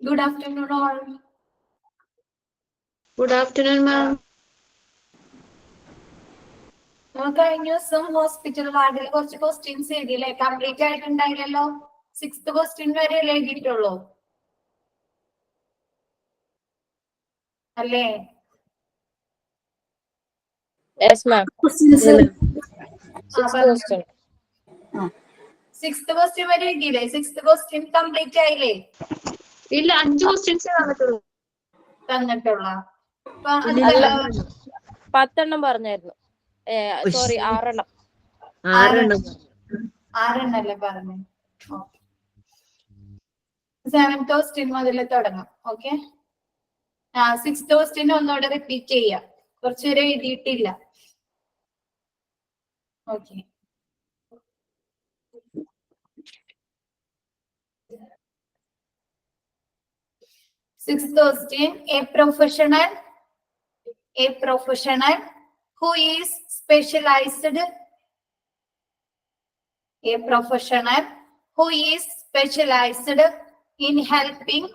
Good afternoon, all. Good afternoon, ma'am. നമുക്ക് കഴിഞ്ഞ ദിവസം ഹോസ്പിറ്റൽ വാർഡിൽ കുറച്ച് ക്വസ്റ്റ്യൻസ് എഴുതിയില്ലേ? കംപ്ലീറ്റ് ആയിട്ടുണ്ടായില്ലല്ലോ. 6th ക്വസ്റ്റ്യൻ വരെ എഴുതിയിട്ടുള്ളൂ അല്ലേ? Yes, ma'am. Sixth question. 6th question വരെ എഴുതിയില്ലേ? 6th ക്വസ്റ്റ്യൻ കംപ്ലീറ്റ് ആയില്ലേ? ഇല്ല, 5 ക്വസ്റ്റ്യൻസ് തന്നിട്ടുള്ള അപ്പൊ അല്ല, 10 എണ്ണം പറഞ്ഞായിരുന്നു. സോറി, 6 എണ്ണം. 6 എണ്ണല്ലേ പറഞ്ഞു. 7th ക്വസ്റ്റ്യൻ മുതൽ തുടങ്ങാം. ഓക്കെ, 6th ക്വസ്റ്റ്യൻ ഒന്നുകൂടെ റിപ്പീറ്റ് ചെയ്യാം. കുറച്ചുപേരെ എഴുതിയിട്ടില്ല. Okay, sixth question. A professional who is specialized in helping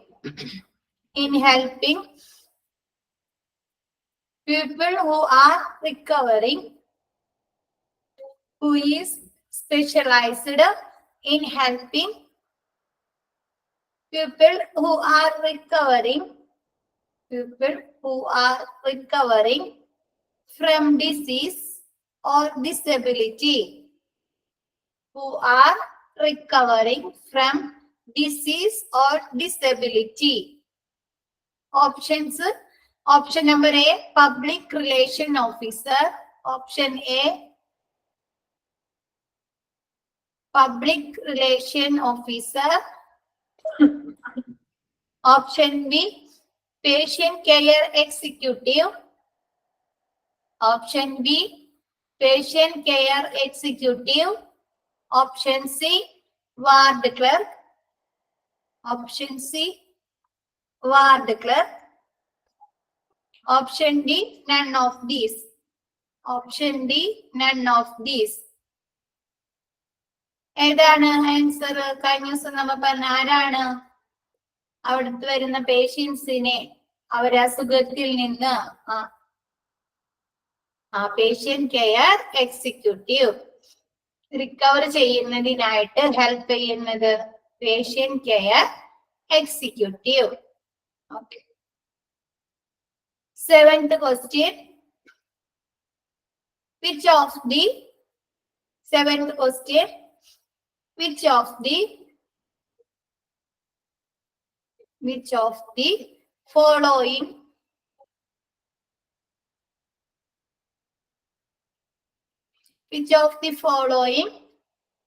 people who are recovering, who is specialized in helping people who are recovering from disease or disability, who are recovering from disease or disability. Options. Option number A, public relation officer. Option A, public relation officer. Option B, patient care executive. Option B, patient care executive. Option C, ward clerk. Option C, ward clerk. Option D, none of these. Option D, none of these. ഏതാണ് answer? കഴിഞ്ഞ ദിവസം നമ്മൾ പറഞ്ഞ ആരാണ് അവിടുത്തെ വരുന്ന പേഷ്യൻസിനെ അവരെ അസുഖത്തിൽ നിന്ന് പേഷ്യന്റ് കെയർ എക്സിക്യൂട്ടീവ് റിക്കവർ ചെയ്യുന്നതിനായിട്ട് ഹെൽപ്പ് ചെയ്യുന്നത് patient care executive. Okay, 7th question. Which of the 7th question, which of the following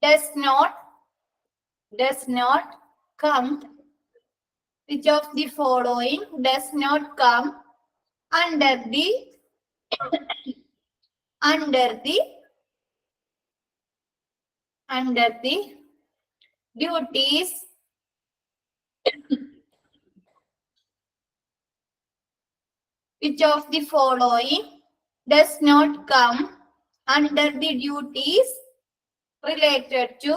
does not come, which of the following does not come under the duties which of the following does not come under the duties related to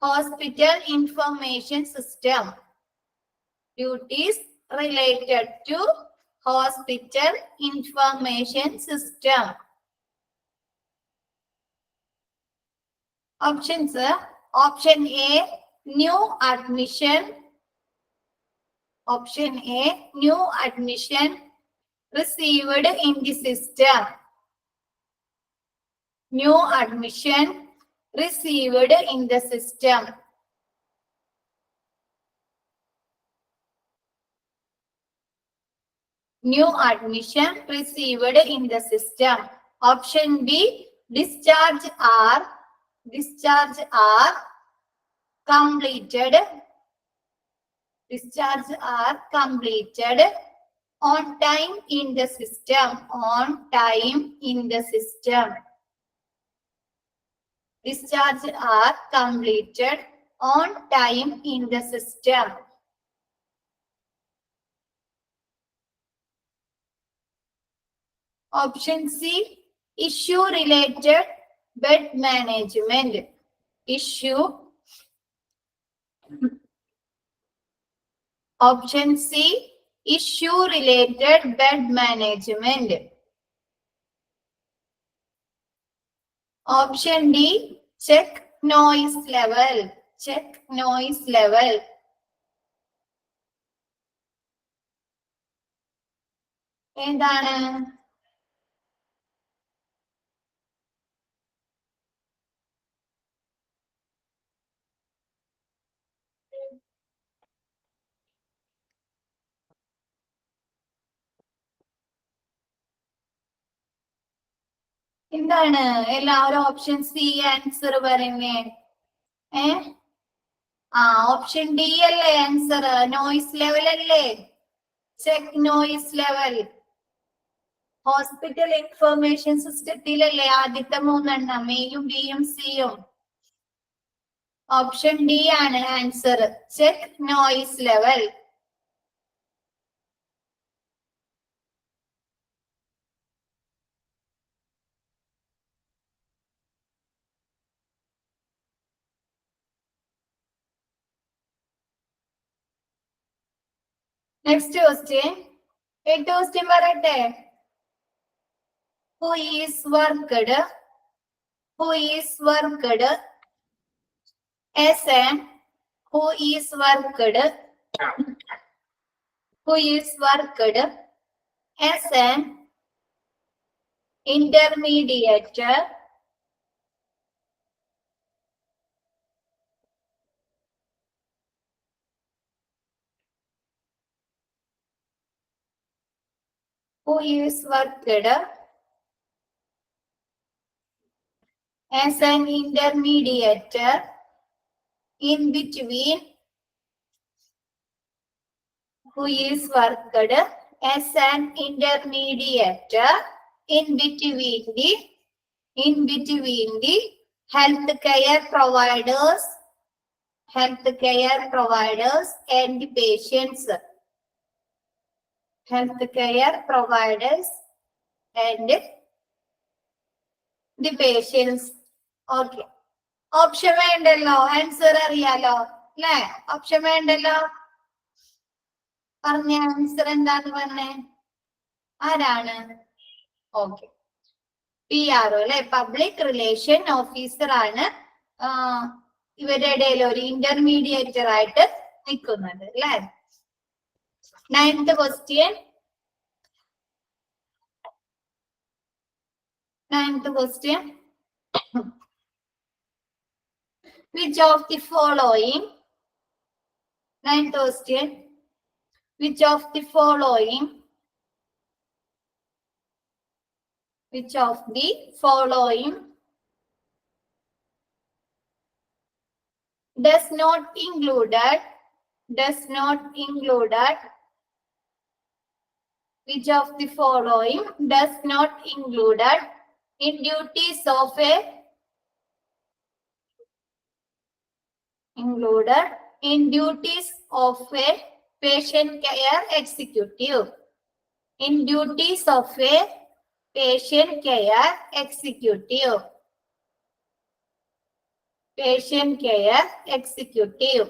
hospital information system. Duties related to hospital information system. Options. Option A, new admission. Option A, new admission received in the system. New admission received in the system. New admission received in the system. Option B, discharge are completed. Discharge are completed on time in the system. On time in the system. Discharge are completed on time in the system. Option C, issue related bed management. Issue Option C, issue related bed management. Option D, check noise level. Check noise level. എന്താണ്? എന്താണ് എല്ലാവരും option C answer പറയുന്നേ? Option D അല്ലേ answer? Noise level അല്ലേ? Check noise level. Hospital information സിസ്റ്റത്തിലല്ലേ ആദ്യത്തെ 3 എണ്ണം, എയും ബിയും സിയും? ഓപ്ഷൻ ഡി ആണ് answer, check noise level. Next question. 8th question പറയട്ടെ. Who is worked as an who is worked as an intermediate who is worked as an intermediate in between who is worked as an intermediate in between the healthcare providers and patients. Healthcare providers and the patients. Okay. Option വേണ്ടല്ലോ, answer അറിയാലോ അല്ലേ? Option വേണ്ടല്ലോ. പറഞ്ഞ answer എന്താന്ന് പറഞ്ഞേ? ആരാണ്? Okay, PRO അല്ലെ, public relation officer ആണ് ഇവരുടെ ഇടയിൽ ഒരു ഇന്റർമീഡിയേറ്റർ ആയിട്ട് നിൽക്കുന്നത് അല്ലെ. 9th question. 9th question. Which of the following? 9th question. Which of the following does not include which of the following does not included in duties of a patient care executive? In duties of a patient care executive.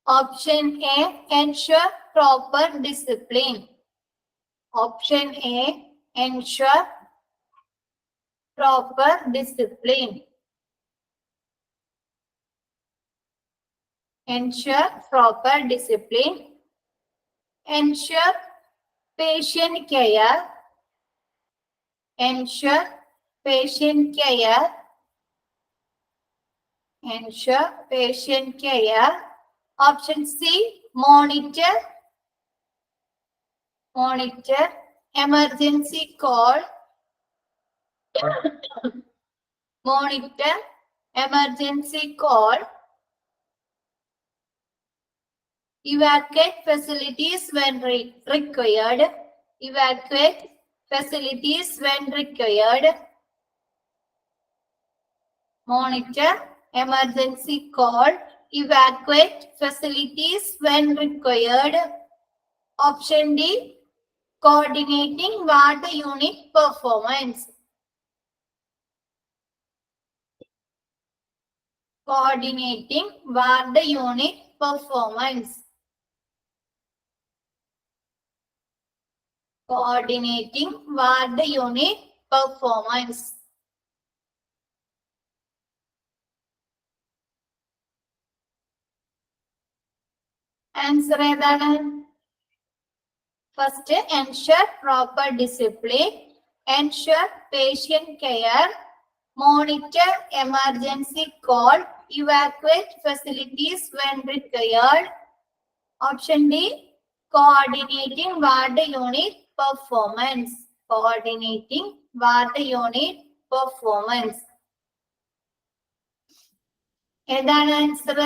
Option A, ensure proper discipline. Option A, ensure proper discipline. Ensure proper discipline. Ensure patient care. Ensure patient care. Ensure patient care. Option C, monitor emergency call. Monitor emergency call. Evacuate facilities when required. Evacuate facilities when required. Monitor emergency call. evacuate facilities when required. Option D, coordinating ward unit performance. Coordinating ward unit performance. Coordinating ward unit performance. Answer ഏതാണ്? First, ensure proper discipline, ensure patient care, monitor emergency call, evacuate facilities when required. Option D, coordinating ward unit performance. Coordinating ward unit performance. ഏതാണ് answer?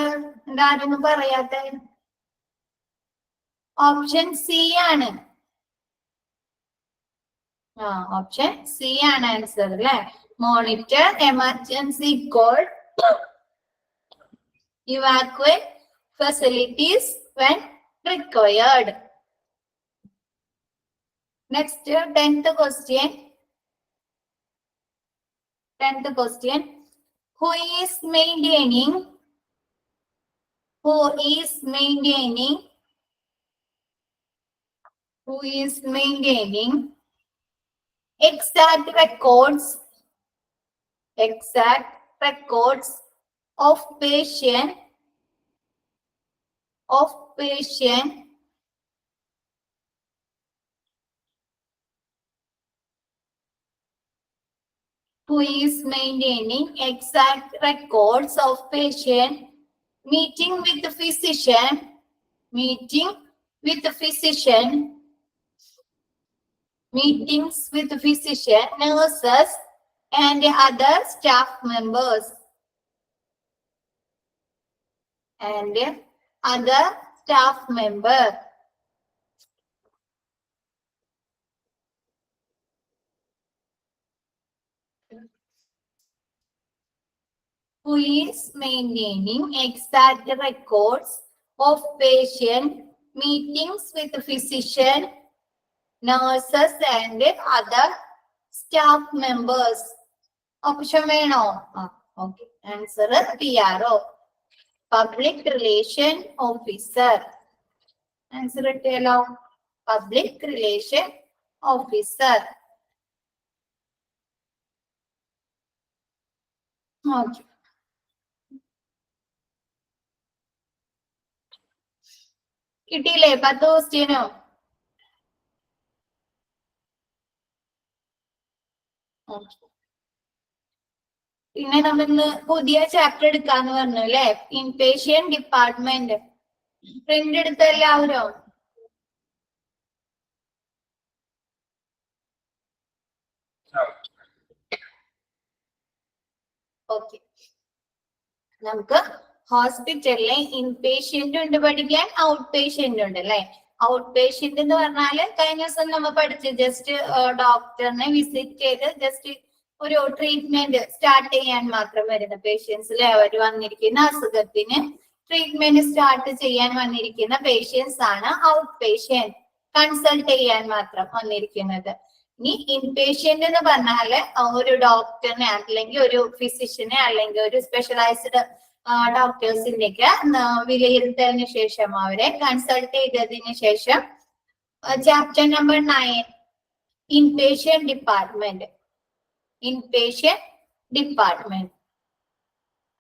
എന്താണെന്ന് പറയാത്തെ? Option C ആണ്. Option C ആണ് answer അല്ലെ. Monitor emergency call, evacuate facilities when required. Next, 10th question. 10th question. Who is maintaining exact records of patient who is maintaining exact records of patient meeting with the physician, meetings with the physician, nurses, and other staff members. Who is maintaining exact records of patient meetings with the physician, nurses, and other staff members? Option വേണോ? Okay. Answer PRO, Public Relation Officer. Answer ഇട്ടേലോ, Public Relation Officer. Okay. കിട്ടിയില്ലേ 10 ക്വസ്റ്റ്യനോ? പിന്നെ നമ്മളിന്ന് പുതിയ chapter എടുക്കാന്ന് പറഞ്ഞു അല്ലെ, inpatient department. Print എടുത്ത എല്ലാവരും? ഓക്കെ. നമുക്ക് ഹോസ്പിറ്റലിലെ ഇൻപേഷ്യന്റ് ഉണ്ട് പഠിക്കാൻ, ഔട്ട് പേഷ്യന്റ് ഉണ്ട് അല്ലെ. ഔട്ട് പേഷ്യന്റ് എന്ന് പറഞ്ഞാല് കഴിഞ്ഞ ദിവസം നമ്മൾ പഠിച്ച് ജസ്റ്റ് ഡോക്ടറിനെ വിസിറ്റ് ചെയ്ത് ജസ്റ്റ് ഒരു ട്രീറ്റ്മെന്റ് സ്റ്റാർട്ട് ചെയ്യാൻ മാത്രം വരുന്ന പേഷ്യൻസിലെ അവർ വന്നിരിക്കുന്ന അസുഖത്തിന് ട്രീറ്റ്മെന്റ് സ്റ്റാർട്ട് ചെയ്യാൻ വന്നിരിക്കുന്ന പേഷ്യൻസ് ആണ് ഔട്ട് പേഷ്യന്റ്, കൺസൾട്ട് ചെയ്യാൻ മാത്രം വന്നിരിക്കുന്നത്. ഇനി ഇൻപേഷ്യന്റ് എന്ന് പറഞ്ഞാല് ഒരു ഡോക്ടറിനെ അല്ലെങ്കിൽ ഒരു ഫിസിഷ്യനെ അല്ലെങ്കിൽ ഒരു സ്പെഷ്യലൈസ്ഡ് ഡോക്ടേഴ്സിന്റെ ഒക്കെ വിലയിരുത്തലിന് ശേഷം അവരെ കൺസൾട്ട് ചെയ്തതിന് ശേഷം ചാപ്റ്റർ നമ്പർ 9 ഇൻപേഷ്യന്റ് ഡിപ്പാർട്ട്മെന്റ്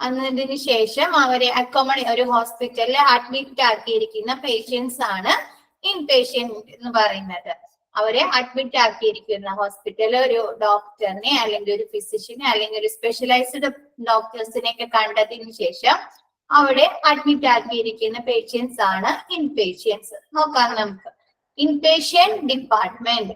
എന്നതിന് ശേഷം അവരെ ഒരു ഹോസ്പിറ്റലിൽ അഡ്മിറ്റ് ആക്കിയിരിക്കുന്ന പേഷ്യൻസ് ആണ് ഇൻപേഷ്യന്റ് എന്ന് പറയുന്നത്. അവരെ അഡ്മിറ്റ് ആക്കിയിരിക്കുന്ന ഹോസ്പിറ്റലിൽ ഒരു ഡോക്ടറിനെ അല്ലെങ്കിൽ ഒരു ഫിസിഷ്യനെ അല്ലെങ്കിൽ ഒരു സ്പെഷ്യലൈസ്ഡ് ഡോക്ടേഴ്സിനെ ഒക്കെ കണ്ടതിന് ശേഷം അവിടെ അഡ്മിറ്റ് ആക്കിയിരിക്കുന്ന പേഷ്യൻസ് ആണ് ഇൻപേഷ്യൻസ്. നോക്കാം നമുക്ക്. Inpatient department.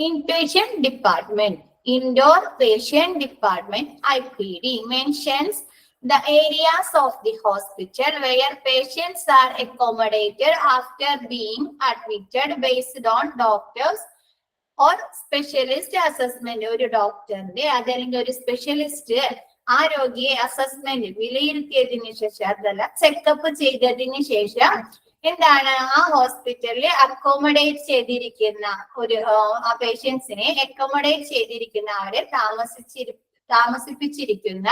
Inpatient department, indoor patient department, IPD, mentions the areas of the hospital where patients are accommodated after being admitted based on doctors' or specialist assessment, ഒരു ഡോക്ടറിന്റെ അതല്ലെങ്കിൽ ഒരു സ്പെഷ്യലിസ്റ്റ് ആ രോഗിയെ അസസ്മെന്റ് വിലയിരുത്തിയതിനു ശേഷം, അതല്ല ചെക്കപ്പ് ചെയ്തതിന് ശേഷം എന്താണ് ആ ഹോസ്പിറ്റലിൽ അക്കോമഡേറ്റ് ചെയ്തിരിക്കുന്ന ഒരു ആ പേഷ്യൻസിനെ അക്കോമഡേറ്റ് ചെയ്തിരിക്കുന്ന അവരെ താമസിപ്പിച്ചിരിക്കുന്ന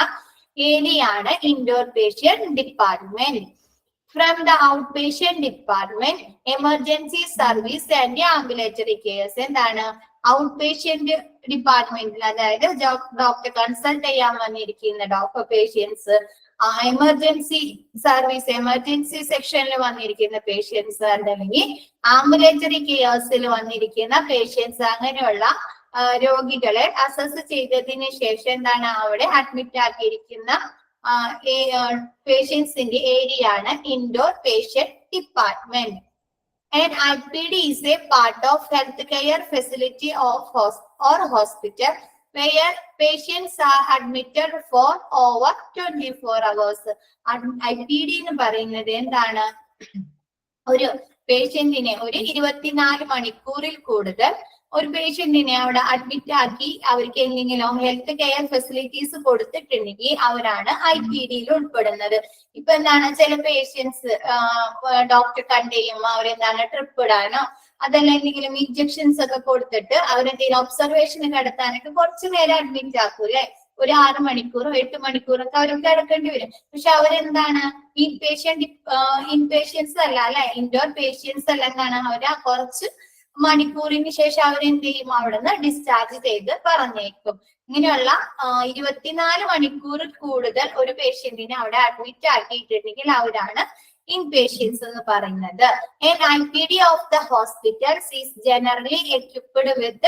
ഏരിയയാണ് indoor patient department. From the outpatient department, emergency service and ambulatory cares. എന്താണ് ഔട്ട്പേഷ്യന്റ് ഡിപ്പാർട്ട്മെന്റിൽ, അതായത് ഡോക്ടർ കൺസൾട്ട് ചെയ്യാൻ വന്നിരിക്കുന്ന doctor patients, emergency service emergency സെക്ഷനിൽ വന്നിരിക്കുന്ന പേഷ്യൻസ്, അല്ലെങ്കിൽ ആംബുലേറ്ററി കെയേഴ്സിൽ വന്നിരിക്കുന്ന പേഷ്യൻസ്, അങ്ങനെയുള്ള രോഗികളെ അസസ് ചെയ്തതിന് ശേഷം എന്താണ് അവിടെ അഡ്മിറ്റ് ആക്കിയിരിക്കുന്ന പേഷ്യൻസിന്റെ ഏരിയ ആണ് indoor patient department. And IPD is a part of healthcare facility of or hospital where patients are admitted for over 24 hours. IPD എന്ന് പറയുന്നത് എന്താണ്? ഒരു പേഷ്യന്റിനെ ഒരു 24 മണിക്കൂറിൽ കൂടുതൽ ഒരു പേഷ്യന്റിനെ അവിടെ അഡ്മിറ്റ് ആക്കി അവർക്ക് എന്തെങ്കിലും ഹെൽത്ത് കെയർ ഫെസിലിറ്റീസ് കൊടുത്തിട്ടുണ്ടെങ്കിൽ അവരാണ് IPD ഉൾപ്പെടുന്നത്. ഇപ്പൊ എന്താണ്, ചില പേഷ്യൻസ് ഡോക്ടർ കണ്ടു കഴിയുമ്പോൾ അവരെന്താണ് ട്രിപ്പ് ഇടാനോ അതല്ല എന്തെങ്കിലും ഇഞ്ചക്ഷൻസ് ഒക്കെ കൊടുത്തിട്ട് അവരെന്തെങ്കിലും ഒബ്സർവേഷന് കിടത്താനൊക്കെ കുറച്ചു നേരം അഡ്മിറ്റ് ആക്കും അല്ലെ. ഒരു 6 മണിക്കൂറോ 8 മണിക്കൂറൊക്കെ അവർക്ക് കിടക്കേണ്ടി വരും. പക്ഷെ അവരെന്താണ് ഇൻപേഷ്യൻസ് അല്ല അല്ലെ, ഇൻഡോർ പേഷ്യൻസ് അല്ല, എന്താണ് അവര് കുറച്ച് മണിക്കൂറിന് ശേഷം അവരെന്ത് ചെയ്യും, അവിടെ നിന്ന് ഡിസ്ചാർജ് ചെയ്ത് പറഞ്ഞേക്കും. ഇങ്ങനെയുള്ള 24 മണിക്കൂറിൽ കൂടുതൽ ഒരു പേഷ്യന്റിനെ അവിടെ അഡ്മിറ്റ് ആക്കിയിട്ടുണ്ടെങ്കിൽ അവരാണ് ഇൻപേഷ്യൻസ് എന്ന് പറയുന്നത്. And IPD of the hospitals is generally equipped with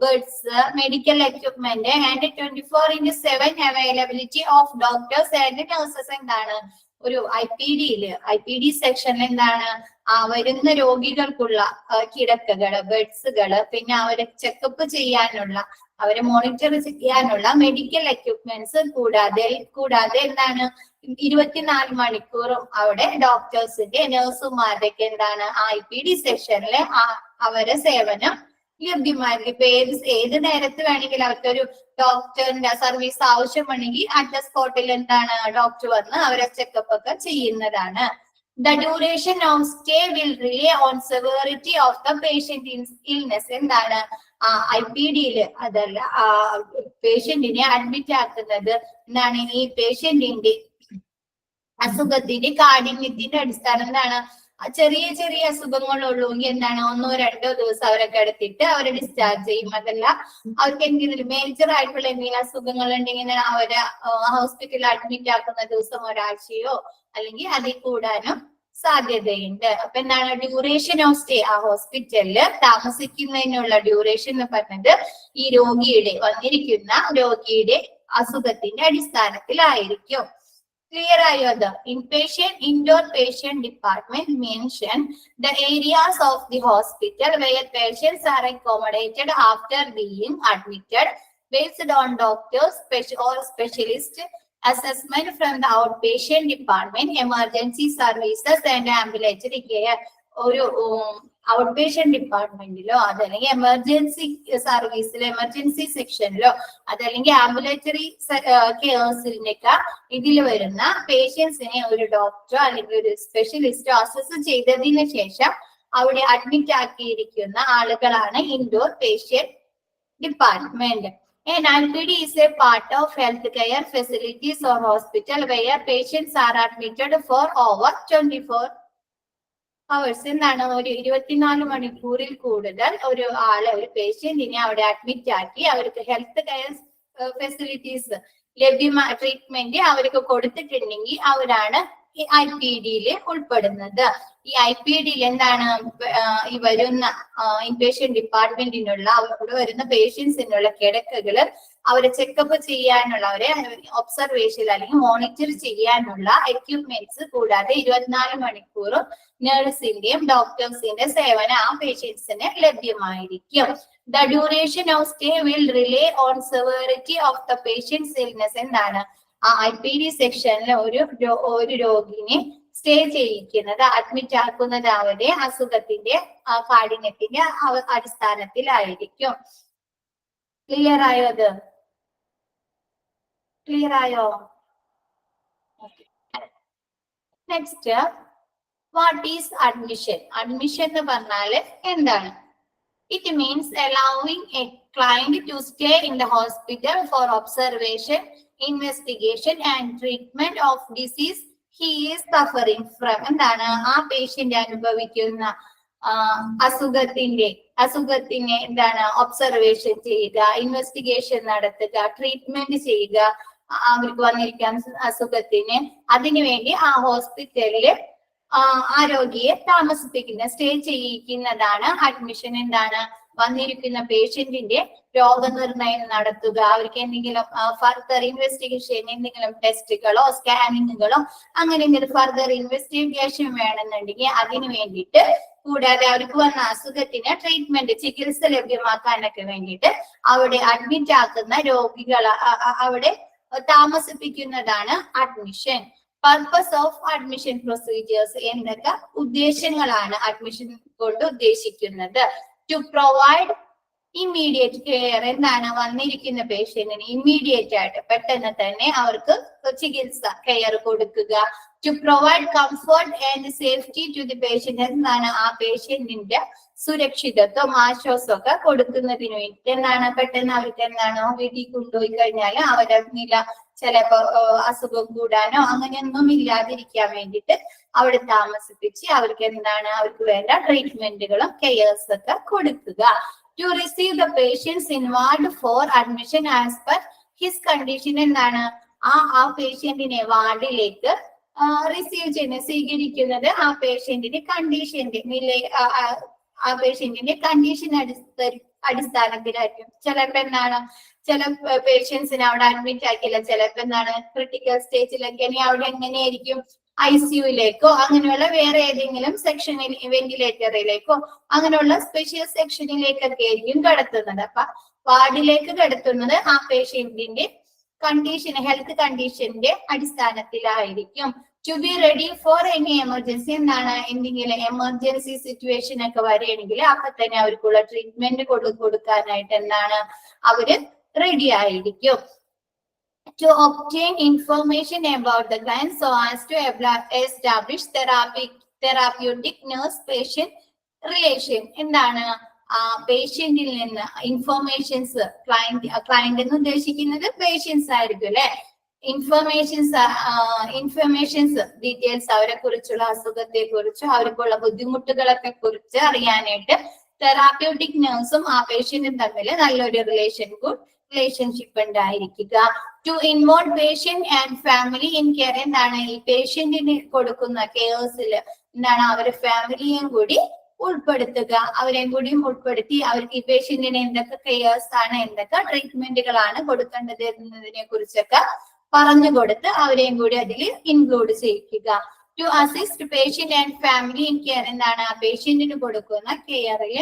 beds, medical equipment and 24/7 availability of doctors and nurses. എന്താണ് ഒരു IPD സെക്ഷനിൽ എന്താണ് വരുന്ന രോഗികൾക്കുള്ള കിടക്കകള്, ബെഡ്സുകള്, പിന്നെ അവരെ ചെക്കപ്പ് ചെയ്യാനുള്ള, അവരെ മോണിറ്റർ ചെയ്യാനുള്ള മെഡിക്കൽ എക്യുപ്മെന്റ്സ് കൂടാതെ എന്താണ് 24 മണിക്കൂറും അവിടെ ഡോക്ടേഴ്സിന്റെ നഴ്സുമാരുടെയൊക്കെ എന്താണ് IPD സെക്ഷനിലെ അവരെ സേവനം ലഭ്യമായിരിക്കും. ഇപ്പൊ ഏത് നേരത്ത് വേണമെങ്കിൽ അവർക്കൊരു ഡോക്ടറിന്റെ സർവീസ് ആവശ്യമാണെങ്കിൽ അറ്റ് ദ സ്പോട്ടിൽ എന്താണ് ഡോക്ടർ വന്ന് അവരെ ചെക്കപ്പ് ഒക്കെ ചെയ്യുന്നതാണ്. The duration of stay will rely on severity of the patient illness. എന്താണ് IPD-യില് അതല്ല പേഷ്യന്റിനെ അഡ്മിറ്റ് ആക്കുന്നത് എന്താണ് ഈ പേഷ്യന്റിന്റെ അസുഖത്തിന്റെ കാഠിന്യത്തിന്റെ അടിസ്ഥാനം. എന്താണ് ചെറിയ അസുഖങ്ങളുള്ളൂ എന്താണ് 1-2 ദിവസം അവരെ കിടത്തിയിട്ട് അവരെ ഡിസ്ചാർജ് ചെയ്യും. അതല്ല അവർക്ക് എന്തെങ്കിലും മേജർ ആയിട്ടുള്ള എന്തെങ്കിലും അസുഖങ്ങൾ ഉണ്ടെങ്കിൽ അവരെ ഹോസ്പിറ്റലിൽ അഡ്മിറ്റ് ആക്കുന്ന ദിവസം ഒരാഴ്ചയോ അല്ലെങ്കിൽ അതിൽ കൂടാനും സാധ്യതയുണ്ട്. അപ്പൊ എന്താണ് ഡ്യൂറേഷൻ ഓഫ് സ്റ്റേ, ആ ഹോസ്പിറ്റലില് താമസിക്കുന്നതിനുള്ള ഡ്യൂറേഷൻ എന്ന് പറഞ്ഞത് ഈ വന്നിരിക്കുന്ന രോഗിയുടെ അസുഖത്തിന്റെ അടിസ്ഥാനത്തിലായിരിക്കും. Clear ആയോ? Indoor patient department mention the areas of the hospital where patients are accommodated after being admitted based on doctors or specialist assessment from the outpatient department, emergency services and ambulatory care. ഒരു outpatient ഡിപ്പാർട്ട്മെന്റിലോ അതല്ലെങ്കിൽ emergency സർവീസിലോ emergency സെക്ഷനിലോ അതല്ലെങ്കിൽ ambulatory കെയേഴ്സിനൊക്കെ ഇതിൽ വരുന്ന പേഷ്യൻസിനെ ഒരു ഡോക്ടറോ അല്ലെങ്കിൽ ഒരു സ്പെഷ്യലിസ്റ്റോ assess ചെയ്തതിനു ശേഷം അവിടെ അഡ്മിറ്റ് ആക്കിയിരിക്കുന്ന ആളുകളാണ് indoor patient department. And IPD is a part of healthcare facilities or hospital where patients are admitted for over 24 hours. എന്താണ് ഒരു 24 മണിക്കൂറിൽ കൂടുതൽ ഒരു പേഷ്യന്റിനെ അവിടെ അഡ്മിറ്റ് ആക്കി അവർക്ക് ഹെൽത്ത് കെയർ ഫെസിലിറ്റീസ് ലഭ്യമായ ട്രീറ്റ്മെന്റ് അവർക്ക് കൊടുത്തിട്ടുണ്ടെങ്കിൽ അവരാണ് ഈ IPD-യില് ഉൾപ്പെടുന്നത്. ഈ IPD-യിൽ എന്താണ് ഈ വരുന്ന ഇൻപേഷ്യന്റ് ഡിപ്പാർട്ട്മെന്റിനുള്ള അവിടെ വരുന്ന പേഷ്യൻസിനുള്ള കിടക്കകള് അവരെ ചെക്കപ്പ് ചെയ്യാനുള്ള അവരെ ഒബ്സർവേഷൻ അല്ലെങ്കിൽ മോണിറ്റർ ചെയ്യാനുള്ള എക്യുപ്മെന്റ്സ് കൂടാതെ 24 മണിക്കൂറും നഴ്സിന്റെയും ഡോക്ടേഴ്സിന്റെ സേവനം ആ പേഷ്യൻസിന് ലഭ്യമായിരിക്കും. The duration of stay will rely on severity of the patient's illness. എന്താണ് ആ IPD സെക്ഷനിലെ ഒരു രോഗിനെ സ്റ്റേ ചെയ്യിക്കുന്നത്, അഡ്മിറ്റ് ആക്കുന്നത് അവരെ അസുഖത്തിന്റെ കാഠിന്യത്തിന്റെ അടിസ്ഥാനത്തിലായിരിക്കും. ക്ലിയർ ആയോ? അത് ക്ലിയർ ആയോ? Next, what is admission? Admission എന്ന് പറഞ്ഞാല് എന്താണ്? It means allowing a client to stay in the hospital for observation, investigation and treatment of disease he is suffering from. എന്താണ്? ആ പേഷ്യന്റ് അനുഭവിക്കുന്ന അസുഖത്തിനെ എന്താണ്? ഒബ്സർവേഷൻ ചെയ്യുക, ഇൻവെസ്റ്റിഗേഷൻ നടത്തുക, ട്രീറ്റ്മെന്റ് ചെയ്യുക, അവർക്ക് വന്നിരിക്കുന്ന അസുഖത്തിന്. അതിനുവേണ്ടി ആ ഹോസ്പിറ്റലില് ആരോഗ്യയെ താമസിപ്പിക്കുന്ന, സ്റ്റേ ചെയ്യിക്കുന്നതാണ് അഡ്മിഷൻ. എന്താണ്? വന്നിരിക്കുന്ന പേഷ്യന്റിന്റെ രോഗനിർണയം നടത്തുക, അവർക്ക് എന്തെങ്കിലും ഫർദർ ഇൻവെസ്റ്റിഗേഷൻ, എന്തെങ്കിലും ടെസ്റ്റുകളോ സ്കാനിങ്ങുകളോ അങ്ങനെ എന്തെങ്കിലും ഫർദർ ഇൻവെസ്റ്റിഗേഷൻ വേണമെന്നുണ്ടെങ്കിൽ അതിന് വേണ്ടിയിട്ട്, കൂടാതെ അവർക്ക് വന്ന അസുഖത്തിന് ട്രീറ്റ്മെന്റ്, ചികിത്സ ലഭ്യമാക്കാനൊക്കെ വേണ്ടിയിട്ട് അവിടെ അഡ്മിറ്റ് ആക്കുന്ന രോഗികളെ അവിടെ താമസിപ്പിക്കുന്നതാണ് admission. Purpose of admission procedures, എന്തൊക്കെ ഉദ്ദേശങ്ങളാണ് അഡ്മിഷൻ കൊണ്ട് ഉദ്ദേശിക്കുന്നത്? To provide immediate care. എന്താണ്? വന്നിരിക്കുന്ന പേഷ്യന്റിന് ഇമ്മീഡിയറ്റ് ആയിട്ട് പെട്ടെന്ന് തന്നെ അവർക്ക് ചികിത്സ, കെയർ കൊടുക്കുക. To provide comfort and safety to the patient. എന്താണ്? ആ പേഷ്യന്റിന്റെ സുരക്ഷിതത്വം, ആശ്വാസമൊക്കെ കൊടുക്കുന്നതിന് വേണ്ടി. എന്താണ്? പെട്ടെന്ന് അവർക്ക് എന്താണ് വീട്ടിൽ കൊണ്ടുപോയി കഴിഞ്ഞാൽ അവരുടെ നില ചിലപ്പോ അസുഖം കൂടാനോ അങ്ങനെയൊന്നും ഇല്ലാതിരിക്കാൻ വേണ്ടിയിട്ട് അവിടെ താമസിപ്പിച്ച് അവർക്ക് എന്താണ്? അവർക്ക് വേണ്ട ട്രീറ്റ്മെന്റുകളും കെയേഴ്സ് ഒക്കെ കൊടുക്കുക. To receive the patients involve for admission as per his condition. എന്താണ്? ആ പേഷ്യന്റിനെ വാർഡിലേക്ക് റിസീവ് ചെയ്യുന്നത്, സ്വീകരിക്കുന്നത് ആ പേഷ്യന്റിന്റെ കണ്ടീഷന്റെ ആ പേഷ്യന്റിന്റെ കണ്ടീഷൻ അടിസ്ഥാനത്തിലായിരിക്കും. ചിലപ്പോ എന്താണ്? ചില പേഷ്യൻസിനെ അവിടെ അഡ്മിറ്റ് ആക്കില്ല, ചിലപ്പോ എന്താണ് ക്രിട്ടിക്കൽ സ്റ്റേജിലൊക്കെ അവിടെ എങ്ങനെയായിരിക്കും ICUയിലേക്കോ അങ്ങനെയുള്ള വേറെ ഏതെങ്കിലും സെക്ഷനിൽ, വെന്റിലേറ്ററിലേക്കോ അങ്ങനെയുള്ള സ്പെഷ്യൽ സെക്ഷനിലേക്കൊക്കെ ആയിരിക്കും കടത്തുന്നത്. അപ്പൊ വാർഡിലേക്ക് കടത്തുന്നത് ആ പേഷ്യന്റിന്റെ കണ്ടീഷൻ, ഹെൽത്ത് കണ്ടീഷന്റെ അടിസ്ഥാനത്തിലായിരിക്കും. To be ready for any emergency. എന്താണ്? എന്തെങ്കിലും എമർജൻസി സിറ്റുവേഷൻ ഒക്കെ വരികയാണെങ്കിൽ അപ്പൊ തന്നെ അവർക്കുള്ള ട്രീറ്റ്മെന്റ് കൊടുക്കാനായിട്ട് എന്താണ്? അവര് റെഡി ആയിരിക്കും. To obtain information about the client so as to establish therapeutic nurse-patient relation. എന്താണ്? പേഷ്യന്റിൽ നിന്ന് ഇൻഫോർമേഷൻസ്, ക്ലയന്റ് എന്ന് ഉദ്ദേശിക്കുന്നത് പേഷ്യൻസ് ആയിരിക്കും അല്ലെ. ഇൻഫർമേഷൻസ് ഡീറ്റെയിൽസ്, അവരെ കുറിച്ചുള്ള അസുഖത്തെ കുറിച്ച്, അവർക്കുള്ള ബുദ്ധിമുട്ടുകളൊക്കെ കുറിച്ച് അറിയാനായിട്ട് തെറാപ്യൂട്ടിക് നഴ്സും ആ പേഷ്യന്റും തമ്മിൽ നല്ലൊരു റിലേഷൻഷിപ്പ് ഉണ്ടായിരിക്കുക. To involve patient and family in care. എന്താണ്? ഈ പേഷ്യന്റിന് കൊടുക്കുന്ന കെയേഴ്സിൽ എന്താണ്? അവരെ ഫാമിലിയും കൂടി ഉൾപ്പെടുത്തുക, അവരെയും കൂടിയും ഉൾപ്പെടുത്തി അവർക്ക് ഈ പേഷ്യന്റിന് എന്തൊക്കെ കെയേഴ്സ് ആണ്, എന്തൊക്കെ ട്രീറ്റ്മെന്റുകളാണ് കൊടുക്കേണ്ടത് എന്നതിനെ കുറിച്ചൊക്കെ പറഞ്ഞു കൊടുത്ത് അവരെയും കൂടി അതിൽ ഇൻക്ലൂഡ് ചെയ്യിക്കുക. To assist patient and family in care. എന്താണ്? ആ പേഷ്യന്റിന് കൊടുക്കുന്ന കെയറിൽ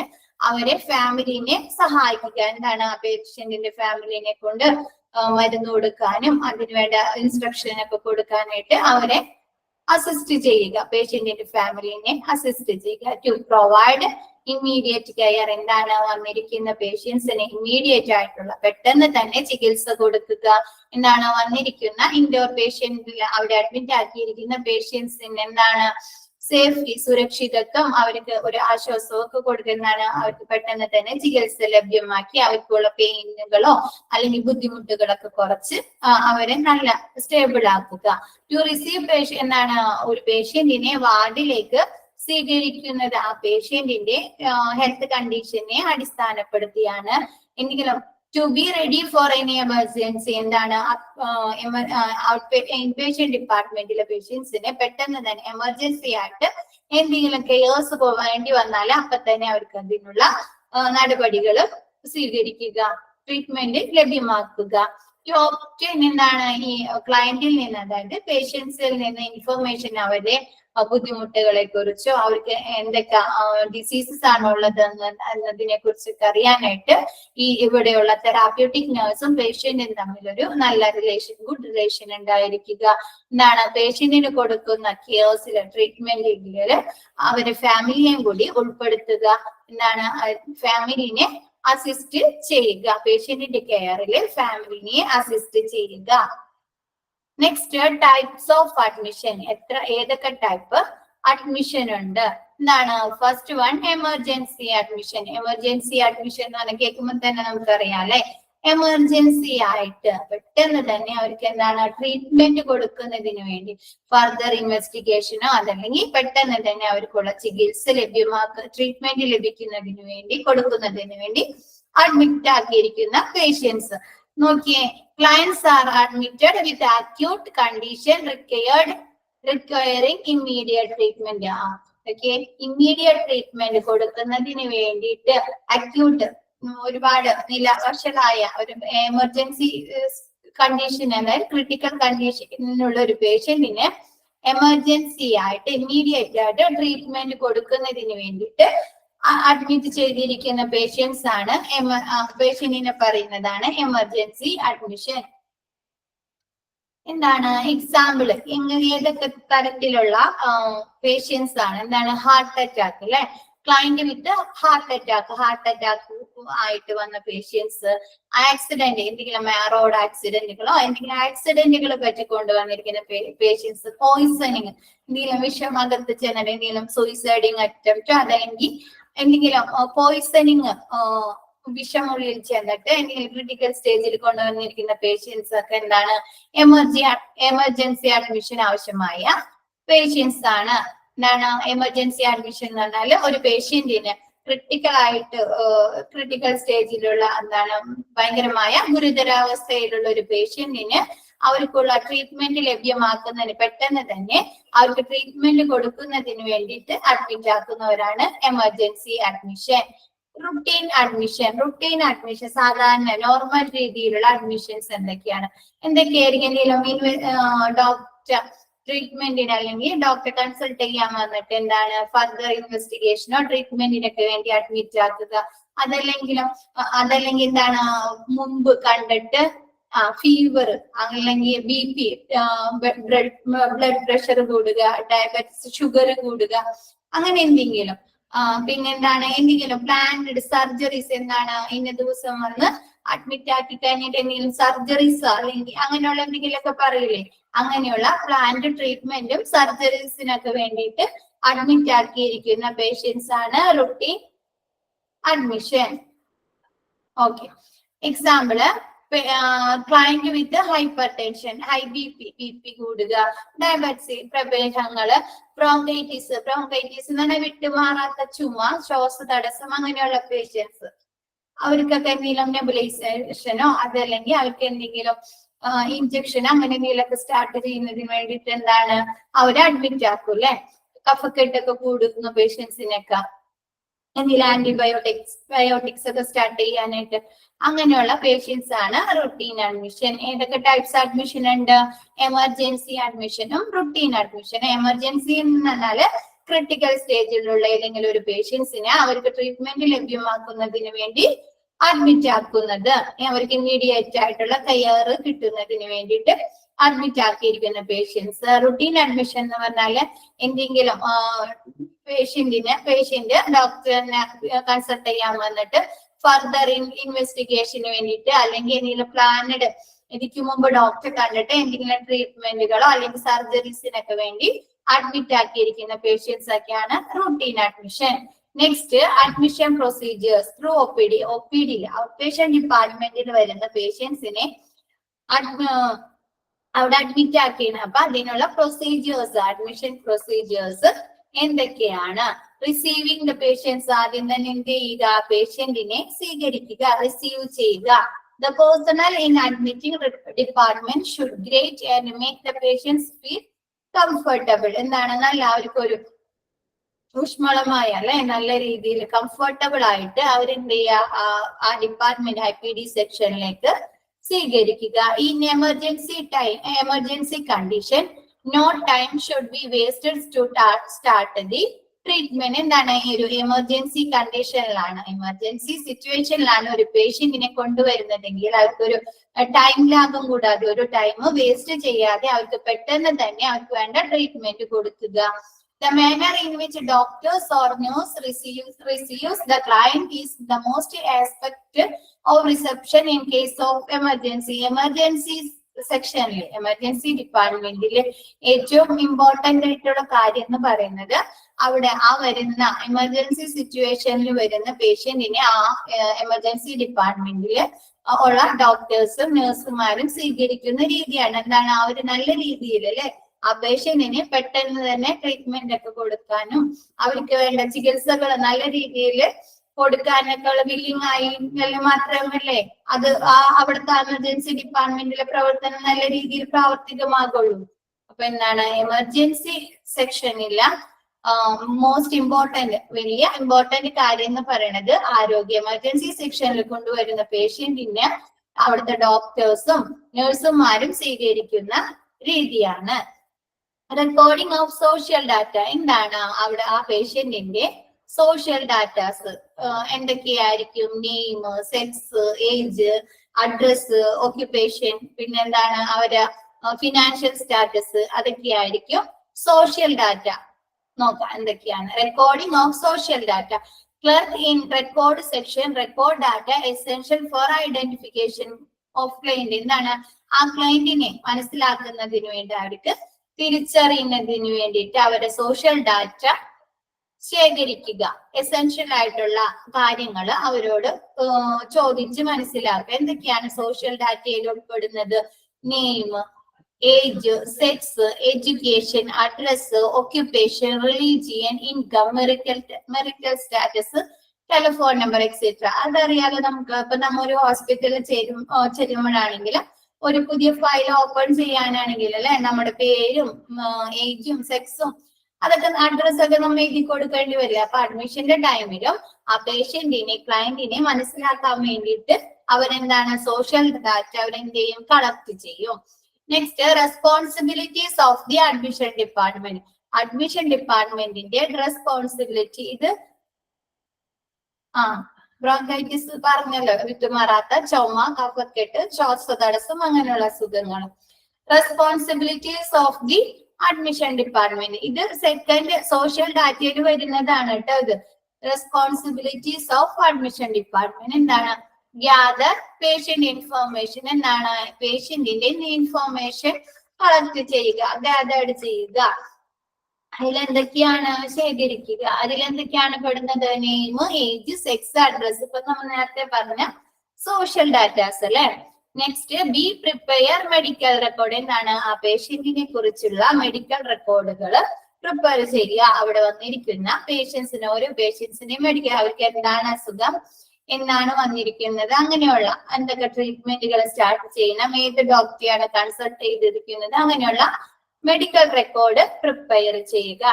അവരെ ഫാമിലിനെ സഹായിക്കുക. എന്താണ്? ആ പേഷ്യന്റിന്റെ ഫാമിലിനെ കൊണ്ട് മരുന്ന് കൊടുക്കാനും അതിനുവേണ്ട ഇൻസ്ട്രക്ഷൻ ഒക്കെ കൊടുക്കാനായിട്ട് അവരെ അസിസ്റ്റ് ചെയ്യുക, പേഷ്യന്റിന്റെ ഫാമിലിനെ അസിസ്റ്റ് ചെയ്യുക. To provide immediate care. എന്താണ്? വന്നിരിക്കുന്ന പേഷ്യൻസിന് ഇമ്മീഡിയറ്റ് ആയിട്ടുള്ള പെട്ടെന്ന് തന്നെ ചികിത്സ കൊടുക്കുക. എന്താണ്? വന്നിരിക്കുന്ന ഇൻഡോർ പേഷ്യന്റിൽ അവിടെ അഡ്മിറ്റ് ആക്കിയിരിക്കുന്ന പേഷ്യൻസിന് എന്താണ്? സേഫ്റ്റി, സുരക്ഷിതത്വം, അവർക്ക് ഒരു ആശ്വാസവും ഒക്കെ കൊടുക്കുന്നതാണ്. അവർക്ക് പെട്ടെന്ന് തന്നെ ചികിത്സ ലഭ്യമാക്കി അവർക്കുള്ള പെയിനുകളോ അല്ലെങ്കിൽ ബുദ്ധിമുട്ടുകളൊക്കെ കുറച്ച് അവരെ നല്ല സ്റ്റേബിൾ ആക്കുക. To receive patient. എന്താണ്? ഒരു പേഷ്യന്റിനെ വാർഡിലേക്ക് സ്വീകരിക്കുന്നത് ആ പേഷ്യന്റിന്റെ ഹെൽത്ത് കണ്ടീഷനെ അടിസ്ഥാനപ്പെടുത്തിയാണ്. എന്തെങ്കിലും to be ready for any emergency. എന്താണ്? ഇൻപേഷ്യന്റ് ഡിപ്പാർട്ട്മെന്റിലെ പേഷ്യൻസിനെ പെട്ടെന്ന് തന്നെ എമർജൻസി ആയിട്ട് എന്തെങ്കിലും കെയേഴ്സ് വേണ്ടി വന്നാൽ അപ്പൊ തന്നെ അവർക്ക് അതിനുള്ള നടപടികൾ സ്വീകരിക്കുക, ട്രീറ്റ്മെന്റ് ലഭ്യമാക്കുക. To obtain. എന്താണ്? ഈ ക്ലയന്റിൽ നിന്ന്, അതായത് പേഷ്യൻസിൽ നിന്ന് ഇൻഫർമേഷൻ, അവരെ ബുദ്ധിമുട്ടുകളെ കുറിച്ചോ അവർക്ക് എന്തൊക്കെ ഡിസീസസ് ആണുള്ളത് എന്നതിനെ കുറിച്ചൊക്കെ അറിയാനായിട്ട് ഈ ഇവിടെയുള്ള തെറാപ്യൂട്ടിക് നഴ്സും പേഷ്യന്റും തമ്മിലൊരു നല്ല ഗുഡ് റിലേഷൻ ഉണ്ടായിരിക്കുക. എന്താണ് പേഷ്യന്റിന് കൊടുക്കുന്ന കെയർസില് ട്രീറ്റ്മെന്റില് അവരെ ഫാമിലിയെയും കൂടി ഉൾപ്പെടുത്തുക. എന്താണ് ഫാമിലിനെ അസിസ്റ്റ് ചെയ്യുക, പേഷ്യന്റിന്റെ കെയറിൽ ഫാമിലിനെ അസിസ്റ്റ് ചെയ്യുക. Next types of admission. ഏതൊക്കെ ടൈപ്പ് അഡ്മിഷൻ ഉണ്ട്? എന്താണ് first one emergency admission. Emergency admission എന്ന് പറഞ്ഞാൽ കേൾക്കുമ്പോൾ തന്നെ നമുക്കറിയാം അല്ലെ, എമർജൻസി ആയിട്ട് പെട്ടെന്ന് തന്നെ അവർക്ക് എന്താണ് ട്രീറ്റ്മെന്റ് കൊടുക്കുന്നതിന് വേണ്ടി ഫർദർ ഇൻവെസ്റ്റിഗേഷനോ അതല്ലെങ്കിൽ പെട്ടെന്ന് തന്നെ അവർക്കുള്ള ചികിത്സ ട്രീറ്റ്മെന്റ് ലഭിക്കുന്നതിന് വേണ്ടി കൊടുക്കുന്നതിന് വേണ്ടി അഡ്മിറ്റ് ആക്കിയിരിക്കുന്ന പേഷ്യൻസ്. നോക്കിയേ, clients are admitted with acute condition requiring immediate treatment. Okay, immediate treatment കൊടുക്കുന്നതിന് വേണ്ടിയിട്ട് അക്യൂട്ട് ഒരുപാട് വഷളായ ഒരു എമർജൻസി കണ്ടീഷൻ അതായത് ക്രിട്ടിക്കൽ കണ്ടീഷനുള്ള ഒരു പേഷ്യന്റിന് എമർജൻസി ആയിട്ട് ഇമ്മീഡിയറ്റ് ആയിട്ട് ട്രീറ്റ്മെന്റ് കൊടുക്കുന്നതിന് വേണ്ടിയിട്ട് അഡ്മിറ്റ് ചെയ്തിരിക്കുന്ന പേഷ്യൻസ് ആണ് പേഷ്യന്റിനെ പറയുന്നതാണ് എമർജൻസി അഡ്മിഷൻ. എന്താണ് എക്സാമ്പിൾ, ഏതൊക്കെ തരത്തിലുള്ള പേഷ്യൻസ് ആണ്? എന്താണ് ഹാർട്ട് അറ്റാക്ക് അല്ലെ, ക്ലയന്റ് വിത്ത് ഹാർട്ട് അറ്റാക്ക് ആയിട്ട് വന്ന പേഷ്യൻസ്, ആക്സിഡന്റ് എന്തെങ്കിലും റോഡ് ആക്സിഡന്റുകളോ എന്തെങ്കിലും ആക്സിഡന്റുകൾ പറ്റിക്കൊണ്ട് വന്നിരിക്കുന്ന പേഷ്യൻസ്, പോയിസണിങ് എന്തെങ്കിലും വിഷമകത്ത് ചെന്നിട്ട് എന്തെങ്കിലും സൂയിസൈഡിങ് അറ്റംപ്റ്റോ അതല്ലെങ്കിൽ എന്തെങ്കിലും പോയിസണിങ് വിഷമുള്ളിൽ ചെന്നിട്ട് എന്തെങ്കിലും ക്രിട്ടിക്കൽ സ്റ്റേജിൽ കൊണ്ടുവന്നിരിക്കുന്ന പേഷ്യൻസ് ഒക്കെ എന്താണ് എമർജൻസി അഡ്മിഷൻ ആവശ്യമായ പേഷ്യൻസ് ആണ്. എന്താണ് എമർജൻസി അഡ്മിഷൻ എന്ന് പറഞ്ഞാൽ ഒരു പേഷ്യന്റിന് ക്രിട്ടിക്കൽ സ്റ്റേജിലുള്ള എന്താണ് ഭയങ്കരമായ ഗുരുതരാവസ്ഥയിലുള്ള ഒരു പേഷ്യന്റിന് അവർക്കുള്ള ട്രീറ്റ്മെന്റ് ലഭ്യമാക്കുന്നതിന് പെട്ടെന്ന് തന്നെ അവർക്ക് ട്രീറ്റ്മെന്റ് കൊടുക്കുന്നതിന് വേണ്ടിയിട്ട് അഡ്മിറ്റ് ആക്കുന്നവരാണ് എമർജൻസി അഡ്മിഷൻ. റുട്ടീൻ അഡ്മിഷൻ സാധാരണ നോർമൽ രീതിയിലുള്ള അഡ്മിഷൻസ് എന്തൊക്കെയായിരിക്കും? ഡോക്ടർ ട്രീറ്റ്മെന്റിന് അല്ലെങ്കിൽ ഡോക്ടറെ കൺസൾട്ട് ചെയ്യാൻ വന്നിട്ട് എന്താണ് ഫർദർ ഇൻവെസ്റ്റിഗേഷനോ ട്രീറ്റ്മെന്റിനൊക്കെ വേണ്ടി അഡ്മിറ്റ് ആക്കുക. അതല്ലെങ്കിൽ എന്താണ് മുമ്പ് കണ്ടിട്ട് ഫീവർ അല്ലെങ്കിൽ BP, ബ്ലഡ് പ്രഷർ കൂടുക, ഡയബറ്റിസ് ഷുഗർ കൂടുക, അങ്ങനെ എന്തെങ്കിലും. പിന്നെന്താണ് എന്തെങ്കിലും പ്ലാൻഡ് സർജറീസ്, എന്താണ് ഇന്ന ദിവസം വന്ന് അഡ്മിറ്റ് ആക്കി കഴിഞ്ഞിട്ട് എന്തെങ്കിലും സർജറീസ് അല്ലെങ്കിൽ അങ്ങനെയുള്ള എന്തെങ്കിലുമൊക്കെ പറയില്ലേ, അങ്ങനെയുള്ള പ്ലാൻഡ് ട്രീറ്റ്മെന്റും സർജറീസിനൊക്കെ വേണ്ടിയിട്ട് അഡ്മിറ്റ് ആക്കിയിരിക്കുന്ന പേഷ്യൻസ് ആണ് routine admission. Okay, example client with hypertension, high BP കൂടുക, ഡയബറ്റിസ്, പ്രമേഹങ്ങള്, ബ്രോങ്കൈറ്റിസ് എന്ന് പറഞ്ഞാൽ വിട്ടുമാറാത്ത ചുമ, ശ്വാസ തടസ്സം, അങ്ങനെയുള്ള പേഷ്യൻസ് അവർക്കൊക്കെ എന്തെങ്കിലും നെബുലൈസേഷനോ അതല്ലെങ്കിൽ അവർക്ക് എന്തെങ്കിലും ഇഞ്ചക്ഷനോ അങ്ങനെ എന്തെങ്കിലുമൊക്കെ സ്റ്റാർട്ട് ചെയ്യുന്നതിന് വേണ്ടിയിട്ട് എന്താണ് അവരെ അഡ്മിറ്റ് ആക്കും അല്ലെ. കഫക്കെട്ടൊക്കെ കൂടുന്ന പേഷ്യൻസിനൊക്കെ എന്തെങ്കിലും ആന്റിബയോട്ടിക്സ് ഒക്കെ സ്റ്റാർട്ട് ചെയ്യാനായിട്ട് അങ്ങനെയുള്ള പേഷ്യൻസ് ആണ് റുട്ടീൻ അഡ്മിഷൻ. ഏതൊക്കെ ടൈപ്സ് അഡ്മിഷൻ ഉണ്ട്? എമർജൻസി അഡ്മിഷനും റുട്ടീൻ അഡ്മിഷനും. എമർജൻസി എന്ന് പറഞ്ഞാല് ക്രിട്ടിക്കൽ സ്റ്റേജിലുള്ള ഏതെങ്കിലും ഒരു പേഷ്യൻസിനെ അവർക്ക് ട്രീറ്റ്മെന്റ് ലഭ്യമാക്കുന്നതിന് വേണ്ടി അഡ്മിറ്റ് ആക്കുന്നത്, അവർക്ക് ഇമ്മീഡിയറ്റ് ആയിട്ടുള്ള കെയർ കിട്ടുന്നതിന് വേണ്ടിയിട്ട് അഡ്മിറ്റ് ആക്കിയിരിക്കുന്ന പേഷ്യൻസ്. റുട്ടീൻ അഡ്മിഷൻ എന്ന് പറഞ്ഞാല് എന്തെങ്കിലും പേഷ്യന്റ് ഡോക്ടറിനെ കൺസൾട്ട് ചെയ്യാൻ വന്നിട്ട് ഫർദർ ഇൻവെസ്റ്റിഗേഷന് വേണ്ടിയിട്ട് അല്ലെങ്കിൽ എന്തെങ്കിലും പ്ലാനഡ് ഇതിക്ക് മുമ്പ് ഡോക്ടറെ കണ്ടിട്ട് എന്തെങ്കിലും ട്രീറ്റ്മെന്റുകളോ അല്ലെങ്കിൽ സർജറീസിനൊക്കെ വേണ്ടി അഡ്മിറ്റ് ആക്കിയിരിക്കുന്ന പേഷ്യൻസ് ഒക്കെയാണ് routine admission. Next admission procedures through OPD. Out patient ഡിപ്പാർട്ട്മെന്റിൽ വരുന്ന പേഷ്യൻസിനെ അവിടെ അഡ്മിറ്റ് ആക്കിയാണ്. അപ്പൊ അതിനുള്ള പ്രൊസീജിയേഴ്സ്, അഡ്മിഷൻ പ്രൊസീജിയേഴ്സ് എന്തൊക്കെയാണ്? റിസീവിംഗ് ദ പേഷ്യൻസ്, ആദ്യം തന്നെ എന്ത് ചെയ്യുക? പേഷ്യന്റിനെ സ്വീകരിക്കുക, റിസീവ് ചെയ്യുക. The personnel in admitting department should greet and make the patients feel comfortable. എന്താണ് നല്ല അവർക്കൊരു ഊഷ്മളമായ അല്ലെ നല്ല രീതിയിൽ കംഫർട്ടബിൾ ആയിട്ട് അവരെന്ത് ചെയ്യുക? ആ ഡിപ്പാർട്ട്മെന്റ് IPD സെക്ഷനിലേക്ക് സ്വീകരിക്കുക. In emergency condition no time should be wasted to start the treatment. എന്താണ് ഈ ഒരു എമർജൻസി കണ്ടീഷനിലാണ്, എമർജൻസി സിറ്റുവേഷനിലാണ് ഒരു പേഷ്യന്റിനെ കൊണ്ടുവരുന്നതെങ്കിൽ അവർക്കൊരു ടൈം ലാഗും കൂടാതെ ഒരു ടൈം വേസ്റ്റ് ചെയ്യാതെ അവർക്ക് പെട്ടെന്ന് തന്നെ അവർക്ക് വേണ്ട ട്രീറ്റ്മെന്റ് കൊടുക്കുക. The manner in which doctors or nurse receives the client is the most aspect of reception in case of emergency. Emergency സെക്ഷനിൽ, എമർജൻസി ഡിപ്പാർട്ട്മെന്റിൽ ഏറ്റവും ഇമ്പോർട്ടന്റ് ആയിട്ടുള്ള കാര്യം എന്ന് പറയുന്നത് അവിടെ ആ വരുന്ന എമർജൻസി സിറ്റുവേഷനിൽ വരുന്ന പേഷ്യന്റിനെ ആ എമർജൻസി ഡിപ്പാർട്ട്മെന്റിൽ ഉള്ള ഡോക്ടേഴ്സും നഴ്സുമാരും സ്വീകരിക്കുന്ന രീതിയാണ്. എന്താണ് ആ ഒരു നല്ല രീതിയിൽ അല്ലെ ആ പേഷ്യന്റിന് പെട്ടെന്ന് തന്നെ ട്രീറ്റ്മെന്റ് ഒക്കെ കൊടുക്കാനും അവർക്ക് വേണ്ട ചികിത്സകൾ നല്ല രീതിയിൽ കൊടുക്കാനൊക്കെ ഉള്ള വില്ലിംഗ് ആയി മാത്രമല്ലേ അത് അവിടുത്തെ എമർജൻസി ഡിപ്പാർട്ട്മെന്റിലെ പ്രവർത്തനം നല്ല രീതിയിൽ പ്രാവർത്തികമാകുള്ളൂ. അപ്പൊ എന്താണ് എമർജൻസി സെക്ഷനില്ല മോസ്റ്റ് ഇമ്പോർട്ടന്റ് വലിയ ഇമ്പോർട്ടന്റ് കാര്യം എന്ന് പറയുന്നത് ആരോഗ്യ എമർജൻസി സെക്ഷനിൽ കൊണ്ടുവരുന്ന പേഷ്യന്റിന് അവിടുത്തെ ഡോക്ടേഴ്സും നഴ്സുമാരും സ്വീകരിക്കുന്ന രീതിയാണ്. Recording of social data. എന്താണ് അവിടെ ആ പേഷ്യന്റിന്റെ സോഷ്യൽ ഡാറ്റാസ് എന്തൊക്കെയായിരിക്കും? Name, sex, age, address, occupation, പിന്നെ എന്താണ് അവര് ഫിനാൻഷ്യൽ സ്റ്റാറ്റസ്, അതൊക്കെയായിരിക്കും സോഷ്യൽ ഡാറ്റ. നോക്കാം എന്തൊക്കെയാണ്. Recording of social data. Clerk in record section record data essential for identification of client. എന്താണ് ആ ക്ലയന്റിനെ മനസ്സിലാക്കുന്നതിന് വേണ്ടി അവർക്ക് തിരിച്ചറിയുന്നതിന് വേണ്ടിയിട്ട് അവരുടെ സോഷ്യൽ ഡാറ്റ ശേഖരിക്കുക. എസെൻഷ്യൽ ആയിട്ടുള്ള കാര്യങ്ങൾ അവരോട് ചോദിച്ച് മനസ്സിലാക്കുക. എന്തൊക്കെയാണ് സോഷ്യൽ ഡാറ്റയിൽ ഉൾപ്പെടുന്നത്? Name, age, sex, education, address, occupation, religion, income, marital status, telephone number etcetera. അതറിയാലോ നമുക്ക്. ഇപ്പൊ നമ്മ ഒരു ഹോസ്പിറ്റലിൽ ചെല്ലുമ്പോഴാണെങ്കിൽ ഒരു പുതിയ ഫയൽ ഓപ്പൺ ചെയ്യാനാണെങ്കിൽ അല്ലെ നമ്മുടെ പേരും ഏജും സെക്സും അതൊക്കെ അഡ്രസ് ഒക്കെ നമ്മൾ എഴുതി കൊടുക്കേണ്ടി വരില്ല. അപ്പൊ അഡ്മിഷന്റെ ടൈമിലും ആ പേഷ്യന്റിനെ ക്ലയന്റിനെ മനസ്സിലാക്കാൻ വേണ്ടിയിട്ട് അവരെന്താണ് സോഷ്യൽ ഡാറ്റ അവരെന്ത് ചെയ്യും? കളക്ട് ചെയ്യും. Next responsibilities of the admission department. അഡ്മിഷൻ ഡിപ്പാർട്ട്മെന്റിന്റെ റെസ്പോൺസിബിലിറ്റി ഇത് ബ്രോങ്കൈറ്റിസ് പറഞ്ഞല്ലോ, വിട്ടുമാറാത്ത ചുമ, കഫക്കെട്ട്, ശ്വാസതടസ്സം അങ്ങനെയുള്ള അസുഖങ്ങൾ. Responsibilities of the admission department ഇത് സെക്കൻഡ് സോഷ്യൽ ഡാറ്റയിൽ വരുന്നതാണ് കേട്ടോ. ഇത് റെസ്പോൺസിബിലിറ്റീസ് ഓഫ് അഡ്മിഷൻ ഡിപ്പാർട്ട്മെന്റ് എന്താണ്? Gather patient information. എന്താണ് പേഷ്യന്റിന്റെ ഇൻഫോർമേഷൻ കളക്ട് ചെയ്യുക, ഗ്യാദർ ചെയ്യുക. അതിലെന്തൊക്കെയാണ് ശേഖരിക്കുക? അതിലെന്തൊക്കെയാണ് പെടുന്നത്? Name, age, sex, address. ഇപ്പൊ നമ്മൾ നേരത്തെ പറഞ്ഞ സോഷ്യൽ ഡാറ്റാസ് അല്ലെ. Next be prepare medical record. എന്താണ് ആ പേഷ്യന്റിനെ കുറിച്ചുള്ള മെഡിക്കൽ റെക്കോർഡുകൾ പ്രിപ്പയർ ചെയ്യുക. അവിടെ വന്നിരിക്കുന്ന പേഷ്യൻസിന് ഓരോ പേഷ്യൻസിനെയും മെഡിക്കൽ അവർക്ക് എന്താണ് അസുഖം, എന്നാണ് വന്നിരിക്കുന്നത്, അങ്ങനെയുള്ള എന്തൊക്കെ ട്രീറ്റ്മെന്റുകൾ സ്റ്റാർട്ട് ചെയ്യണം, ഏത് ഡോക്ടറെയാണ് കൺസൾട്ട് ചെയ്തിരിക്കുന്നത്, അങ്ങനെയുള്ള മെഡിക്കൽ റെക്കോർഡ് പ്രിപ്പയർ ചെയ്യുക.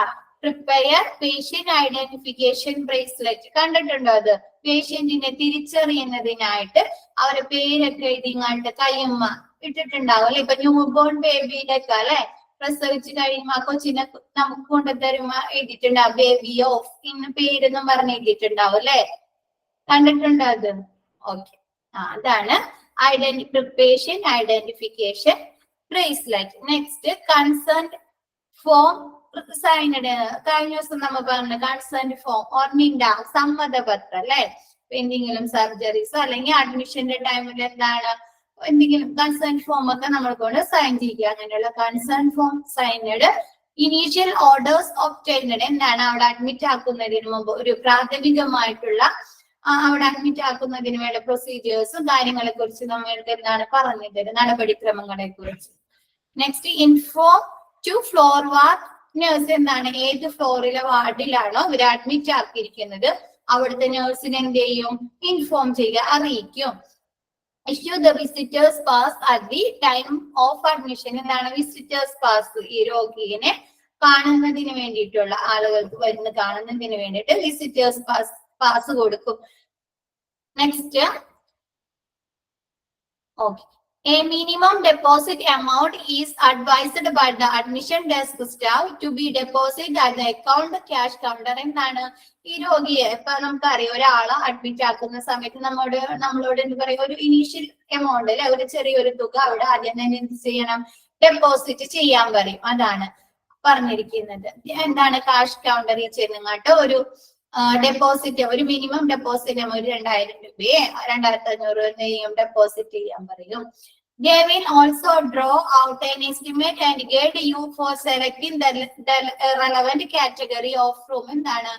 Prepare patient identification bracelet. കണ്ടിട്ടുണ്ടോ അത്? പേഷ്യന്റിനെ തിരിച്ചറിയുന്നതിനായിട്ട് അവരുടെ പേരൊക്കെ എഴുതിങ്ങാണ്ട് കയ്യമ്മ ഇട്ടിട്ടുണ്ടാവും അല്ലെ. ഇപ്പൊ ന്യൂ ബോൺ ബേബിയുടെ ഒക്കെ അല്ലെ പ്രസവിച്ച് കഴിയുമ്പോ ആ കൊച്ചിനെ നമുക്ക് കൊണ്ടുതരുമ്പോ എഴുതിയിട്ടുണ്ടാവും ബേബി ഓഫ് ഇന്ന പേരെന്നും പറഞ്ഞ് എഴുതിയിട്ടുണ്ടാവും അല്ലെ. കണ്ടിട്ടുണ്ടോ അത്? ഓക്കെ, അതാണ് patient identification bracelet. Next concern form signed. കഴിഞ്ഞ ദിവസം നമ്മൾ പറഞ്ഞു കൺസേൺ ഫോം ഓർമ്മയുണ്ടാവും, സമ്മതപത്രം അല്ലെ. എന്തെങ്കിലും സർജറീസോ അല്ലെങ്കിൽ അഡ്മിഷന്റെ ടൈമിൽ എന്താണ് എന്തെങ്കിലും കൺസേൺ ഫോം ഒക്കെ നമ്മൾ കൊണ്ട് സൈൻ ചെയ്യുക. അങ്ങനെയുള്ള concern form signed. Initial orders obtained. എന്താണ് അവിടെ അഡ്മിറ്റ് ആക്കുന്നതിന് മുമ്പ് ഒരു പ്രാഥമികമായിട്ടുള്ള അവിടെ അഡ്മിറ്റ് ആക്കുന്നതിന് വേണ്ട പ്രൊസീജിയേഴ്സും കാര്യങ്ങളെ കുറിച്ച് നമ്മൾക്ക് എന്താണ് പറഞ്ഞത്, നടപടിക്രമങ്ങളെ കുറിച്ച്. Next inform to floor ward nurse. എന്താണ് ഏത് ഫ്ലോറിലെ വാർഡിലാണോ ഇവർ അഡ്മിറ്റ് ആക്കിയിരിക്കുന്നത് അവിടുത്തെ നേഴ്സിനെ എന്ത് ചെയ്യും? ഇൻഫോം ചെയ്യുക, അറിയിക്കും. Issue the visitors pass at the time of admission. എന്താണ് വിസിറ്റേഴ്സ് പാസ്? ഈ രോഗിയെ കാണുന്നതിന് വേണ്ടിയിട്ടുള്ള ആളുകൾക്ക് വരുന്ന കാണുന്നതിന് വേണ്ടിയിട്ട് വിസിറ്റേഴ്സ് പാസ് കൊടുക്കും. Next okay, A minimum deposit amount is advised by the admission desk staff to be deposited at the account cash counter. എന്താണ് ഈ രോഗിയെ ഇപ്പൊ നമുക്കറിയാം ഒരാളെ അഡ്മിറ്റ് ആക്കുന്ന സമയത്ത് നമ്മളോട് എന്ത് പറയും, ഒരു ഇനീഷ്യൽ എമൗണ്ട് അല്ലെ, ഒരു ചെറിയൊരു തുക അവിടെ ആദ്യം തന്നെ എന്ത് ചെയ്യണം, ഡെപ്പോസിറ്റ് ചെയ്യാൻ പറയും. അതാണ് പറഞ്ഞിരിക്കുന്നത്. എന്താണ് കാഷ് കൗണ്ടറിൽ ചെന്നുങ്ങാട്ട് ഒരു ഡെപ്പോസിറ്റ്, ഒരു മിനിമം ഡെപ്പോസിറ്റ് ഒരു 2000 രൂപയെ 2500 രൂപയും ഡെപ്പോസിറ്റ് ചെയ്യാൻ പറയും. They will also draw out an estimate and guide you for selecting the relevant category of room. എന്താണ്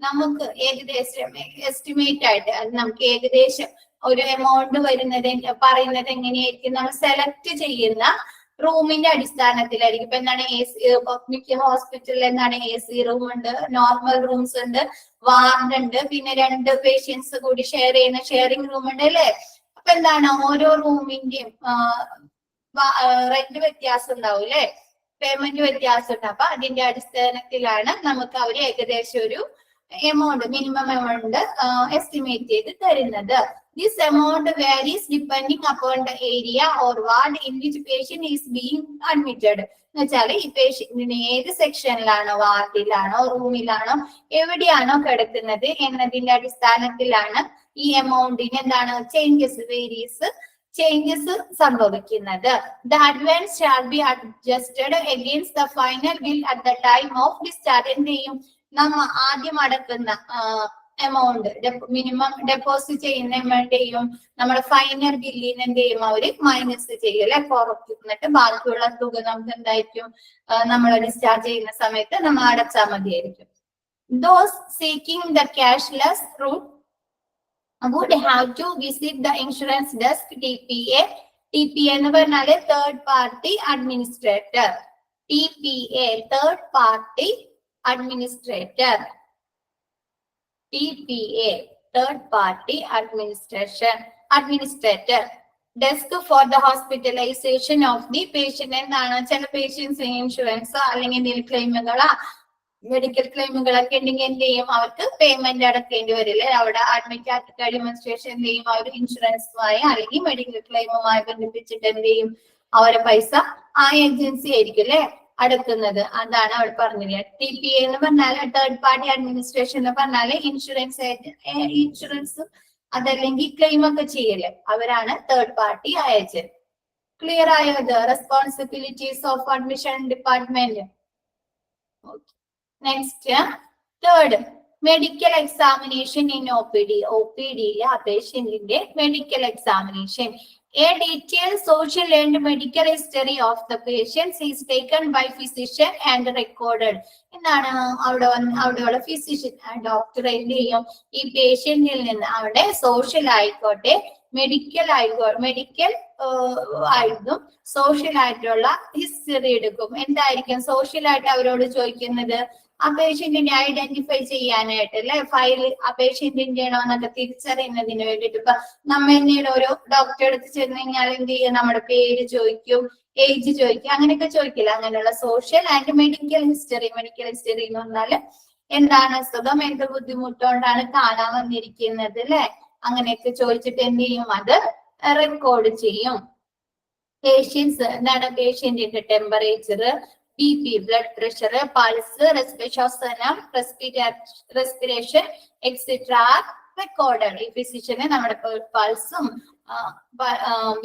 നമുക്ക് ഏകദേശം എസ്റ്റിമേറ്റ് ആയിട്ട് നമുക്ക് ഏകദേശം ഒരു എമൗണ്ട് വരുന്നത് പറയുന്നത് എങ്ങനെയായിരിക്കും, നമ്മൾ സെലക്ട് ചെയ്യുന്ന റൂമിന്റെ അടിസ്ഥാനത്തിലായിരിക്കും. ഇപ്പൊ എന്താണ് മിക്ക ഹോസ്പിറ്റലിൽ എന്താണ് AC റൂം ഉണ്ട്, നോർമൽ റൂംസ് ഉണ്ട്, വാർഡ് ഉണ്ട്, പിന്നെ 2 പേഷ്യൻസ് കൂടി ഷെയർ ചെയ്യുന്ന ഷെയറിംഗ് റൂം ഉണ്ട് അല്ലെ. അപ്പൊ എന്താണ് ഓരോ റൂമിന്റെയും റെന്റ് വ്യത്യാസം ഉണ്ടാവും അല്ലെ, പേയ്മെന്റ് വ്യത്യാസം ഉണ്ട്. അപ്പൊ അതിന്റെ അടിസ്ഥാനത്തിലാണ് നമുക്ക് അവർ ഏകദേശം ഒരു എമൗണ്ട്, മിനിമം എമൗണ്ട് എസ്റ്റിമേറ്റ് ചെയ്ത് തരുന്നത്. This amount varies depending upon the area or ward in which patient is being admitted. എന്ന് വെച്ചാൽ ഈ പേഷ്യന്റിന് ഏത് സെക്ഷനിലാണോ, വാർഡിലാണോ, റൂമിലാണോ, എവിടെയാണോ കിടക്കുന്നത് എന്നതിന്റെ അടിസ്ഥാനത്തിലാണ് ഈ എമൗണ്ടിന് എന്താണ് ചേഞ്ചസ് സംഭവിക്കുന്നത്. The advance shall be adjusted against the final bill at the time of discharge. എന്ത് ചെയ്യും, നമ്മ ആദ്യം അടക്കുന്ന എമൗണ്ട്, മിനിമം ഡെപ്പോസിറ്റ് ചെയ്യുന്ന എമൗണ്ടിന്റെയും നമ്മുടെ ഫൈനൽ ബില്ലിന് എന്ത് ചെയ്യും, അവര് മൈനസ് ചെയ്യും അല്ലെ, കുറച്ചിട്ട് ബാക്കിയുള്ള തുക നമുക്ക് എന്തായിരിക്കും, നമ്മൾ ഡിസ്ചാർജ് ചെയ്യുന്ന സമയത്ത് നമ്മൾ അടച്ചാൽ മതിയായിരിക്കും. Those seeking the cashless route would have to visit the insurance desk, TPA. TPA എന്ന് പറഞ്ഞാല് third party administrator. TPA third party administrator. TPA third party administrator desk for the hospitalization of the patient. എന്താണ് ചില patients insurance അല്ലെങ്കിൽ എന്തെങ്കിലും ക്ലെയിമുകളാ medical ക്ലെയിമുകളൊക്കെ ഉണ്ടെങ്കിൽ എന്ത് ചെയ്യും, അവർക്ക് പേയ്മെന്റ് അടക്കേണ്ടി വരില്ലേ, അവിടെ അഡ്മിറ്റ് ആക്കി കഴിയുമ്പോൾ ശേഷം എന്ത് ചെയ്യും, അവർ ഇൻഷുറൻസുമായി അല്ലെങ്കിൽ മെഡിക്കൽ ക്ലെയിമുമായി ബന്ധിപ്പിച്ചിട്ട് എന്ത് ചെയ്യും, അവരെ പൈസ ആ ഏജൻസി ആയിരിക്കും അല്ലെ അടക്കുന്നത്. അതാണ് അവിടെ പറഞ്ഞില്ല. TPA എന്ന് പറഞ്ഞാല് തേർഡ് പാർട്ടി അഡ്മിനിസ്ട്രേഷൻ എന്ന് പറഞ്ഞാല് ഇൻഷുറൻസ് അതല്ലെങ്കിൽ ക്ലെയിം ഒക്കെ ചെയ്യല്ലേ, അവരാണ് തേർഡ് പാർട്ടി ഏജന്റ്. ക്ലിയർ ആയത് responsibilities of admission department. Next third, medical examination in OPD. OPD-യിലെ ആ പേഷ്യന്റിന്റെ medical examination. A detailed social and medical history of the patients is taken by physician and recorded. എന്താണ് അവിടെയുള്ള physician doctor എന്ത് ചെയ്യും, ഈ പേഷ്യന്റിൽ നിന്ന് അവിടെ സോഷ്യൽ ആയിക്കോട്ടെ മെഡിക്കൽ ആയിട്ടും സോഷ്യൽ ആയിട്ടുള്ള ഹിസ്റ്ററി എടുക്കും. എന്തായിരിക്കും സോഷ്യൽ ആയിട്ട് അവരോട് ചോദിക്കുന്നത്, ആ പേഷ്യന്റിനെ ഐഡന്റിഫൈ ചെയ്യാനായിട്ട് അല്ലെ, ഫയൽ ആ പേഷ്യന്റിന്റെ ആണോ എന്നൊക്കെ തിരിച്ചറിയുന്നതിന് വേണ്ടിട്ട്. ഇപ്പൊ നമ്മ തന്നെയാണ് ഓരോ ഡോക്ടറെ അടുത്ത് ചെന്ന് കഴിഞ്ഞാൽ എന്ത് ചെയ്യും, നമ്മുടെ പേര് ചോദിക്കും, ഏജ് ചോദിക്കും, അങ്ങനെയൊക്കെ ചോദിക്കില്ല. അങ്ങനെയുള്ള social and medical history. Medical history എന്ന് പറഞ്ഞാല് എന്താണ് അസുഖം, എന്ത് ബുദ്ധിമുട്ടുകൊണ്ടാണ് കാണാൻ വന്നിരിക്കുന്നത് അല്ലെ, അങ്ങനെയൊക്കെ ചോദിച്ചിട്ട് എന്ത് ചെയ്യും, അത് റെക്കോർഡ് ചെയ്യും. പേഷ്യൻസ് എന്താണ്, പേഷ്യന്റിന്റെ temperature, BP, blood pressure, pulse, ശ്വസനം, respiration, etc. recorded. ഈ ഫിസിഷ്യന് നമ്മുടെ പൾസും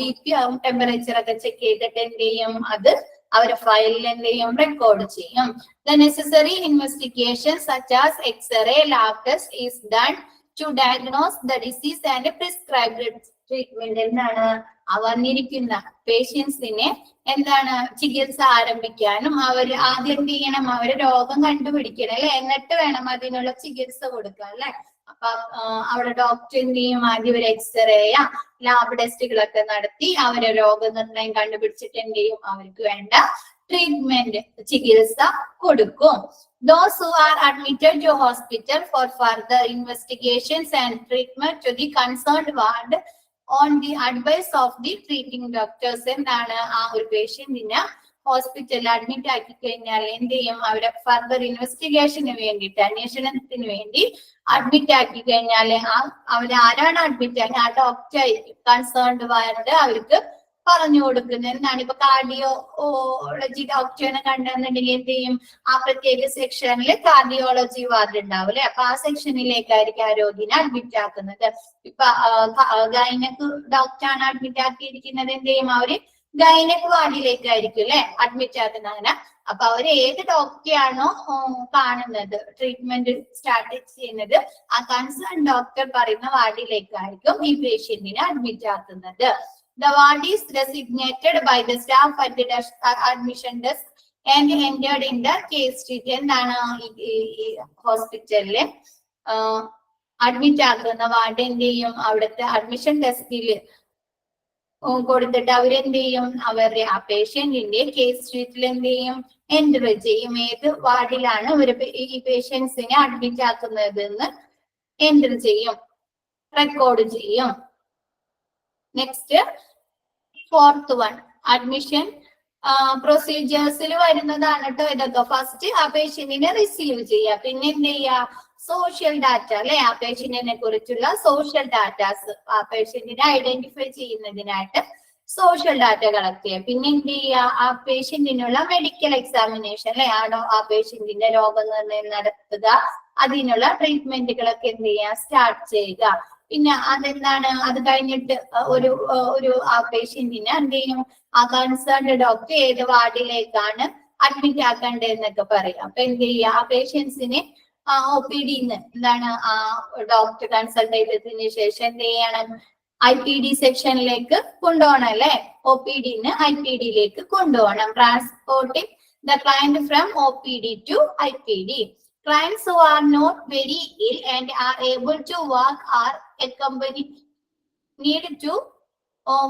BP ടെമ്പറേച്ചർ ഒക്കെ ചെക്ക് ചെയ്തിട്ട് എന്ത് ചെയ്യും, അത് അവരുടെ ഫയലിൽ എന്ത് ചെയ്യും, റെക്കോർഡ് ചെയ്യും. The necessary investigation such as X-ray, lab test is done to diagnose the disease and prescribed treatment. എന്താണ് വന്നിരിക്കുന്ന പേഷ്യൻസിനെ എന്താണ് ചികിത്സ ആരംഭിക്കാനും അവർ ആദ്യം എന്ത് ചെയ്യണം, അവര് രോഗം കണ്ടുപിടിക്കണം അല്ലെ, എന്നിട്ട് വേണം അതിനുള്ള ചികിത്സ കൊടുക്കാൻ അല്ലെ. അപ്പൊ അവിടെ ഡോക്ടർ എന്ത് ചെയ്യും, ആദ്യം ഒരു എക്സ്റേ ലാബ് ടെസ്റ്റുകളൊക്കെ നടത്തി അവരെ രോഗനിർണയം കണ്ടുപിടിച്ചിട്ട് എന്ത് ചെയ്യും, അവർക്ക് വേണ്ട ട്രീറ്റ്മെന്റ് ചികിത്സ കൊടുക്കും. Those who are admitted to hospital for further investigations and treatment to the concerned ward on the advice of the treating doctors. എന്താണ് ആ ഒരു പേഷ്യന്റിനെ ഹോസ്പിറ്റലിൽ അഡ്മിറ്റ് ആക്കി കഴിഞ്ഞാൽ എന്ത് ചെയ്യും, അവരെ ഫർദർ ഇൻവെസ്റ്റിഗേഷന് വേണ്ടിയിട്ട് അന്വേഷണത്തിന് വേണ്ടി അഡ്മിറ്റ് ആക്കി കഴിഞ്ഞാൽ അവര് ആരാണ് അഡ്മിറ്റ് ആക്കി ആ ഡോക്ടർ ആയിരിക്കും കൺസേൺഡ് വാർഡ് അവർക്ക് പറഞ്ഞു കൊടുക്കുന്നത്. എന്താണ് ഇപ്പൊ കാർഡിയോളജി ഡോക്ടറിനെ കണ്ടെന്നുണ്ടെങ്കിൽ എന്ത് ചെയ്യും, ആ പ്രത്യേക സെക്ഷനിൽ കാർഡിയോളജി വാർഡ് ഉണ്ടാവും അല്ലെ. അപ്പൊ ആ സെക്ഷനിലേക്കായിരിക്കും ആ രോഗിനെ അഡ്മിറ്റ് ആക്കുന്നത്. ഇപ്പൊ ഗൈനക് ഡോക്ടറാണ് അഡ്മിറ്റ് ആക്കിയിരിക്കുന്നത്, എന്ത് ചെയ്യും, അവര് ഗൈനക് വാർഡിലേക്കായിരിക്കും അല്ലെ അഡ്മിറ്റ് ആക്കുന്നത്. അങ്ങനെ അപ്പൊ അവര് ഏത് ഡോക്ടറെയാണോ കാണുന്നത്, ട്രീറ്റ്മെന്റ് സ്റ്റാർട്ട് ചെയ്യുന്നത്, ആ കൺസേൺ ഡോക്ടർ പറയുന്ന വാർഡിലേക്കായിരിക്കും ഈ പേഷ്യന്റിനെ അഡ്മിറ്റ് ആക്കുന്നത്. The ward is designated by the staff at the admission desk and entered in the case sheet. എന്താണ് ഈ ഹോസ്പിറ്റലില് അഡ്മിറ്റ് ആക്കുന്ന വാർഡ് എന്ത് ചെയ്യും, അവിടുത്തെ അഡ്മിഷൻ ഡെസ്കിൽ കൊടുത്തിട്ട് അവരെന്ത് ചെയ്യും, അവരുടെ ആ പേഷ്യന്റിന്റെ കേസ് ഷീറ്റിൽ എന്ത് ചെയ്യും, എൻ്റർ ചെയ്യും. ഏത് വാർഡിലാണ് ഒരു ഈ പേഷ്യൻസിനെ അഡ്മിറ്റ് ആക്കുന്നത് എന്ന് എൻ്റർ ചെയ്യും, റെക്കോർഡ് ചെയ്യും. നെക്സ്റ്റ് ഫോർത്ത് വൺ, അഡ്മിഷൻ പ്രൊസീജിയേഴ്സിൽ വരുന്നതാണ് കേട്ടോ ഇതൊക്കെ. ഫസ്റ്റ് ആ പേഷ്യന്റിനെ റിസീവ് ചെയ്യുക, പിന്നെ എന്ത് ചെയ്യുക, സോഷ്യൽ ഡാറ്റ അല്ലെ, ആ പേഷ്യന്റിനെ കുറിച്ചുള്ള സോഷ്യൽ ഡാറ്റാസ്, ആ പേഷ്യന്റിനെ ഐഡന്റിഫൈ ചെയ്യുന്നതിനായിട്ട് സോഷ്യൽ ഡാറ്റ കളക്ട് ചെയ്യുക. പിന്നെ എന്ത് ചെയ്യുക, ആ പേഷ്യന്റിനുള്ള മെഡിക്കൽ എക്സാമിനേഷൻ അല്ലെ, ആ പേഷ്യന്റിന്റെ രോഗനിർണയം നടത്തുക, അതിനുള്ള ട്രീറ്റ്മെന്റുകളൊക്കെ എന്ത് ചെയ്യുക, സ്റ്റാർട്ട് ചെയ്യുക. പിന്നെ അതെന്താണ്, അത് കഴിഞ്ഞിട്ട് ഒരു ആ പേഷ്യന്റിനെ എന്ത് ചെയ്യും, ആ കൺസേൺഡ് ഡോക്ടർ ഏത് വാർഡിലേക്കാണ് അഡ്മിറ്റ് ആക്കേണ്ടതെന്നൊക്കെ പറയും. അപ്പൊ എന്ത് ചെയ്യുക, ആ പേഷ്യൻസിനെ OPD-ന്ന് എന്താണ് ആ ഡോക്ടർ കൺസൾട്ട് ചെയ്തതിന് ശേഷം എന്ത് ചെയ്യണം, IPD സെക്ഷനിലേക്ക് കൊണ്ടുപോകണം അല്ലെ. OPD-ന്ന് IPD-ലേക്ക് കൊണ്ടുപോകണം. Transporting the client from OPD to IPD. Clients who are not very ill and are able to walk are accompanied to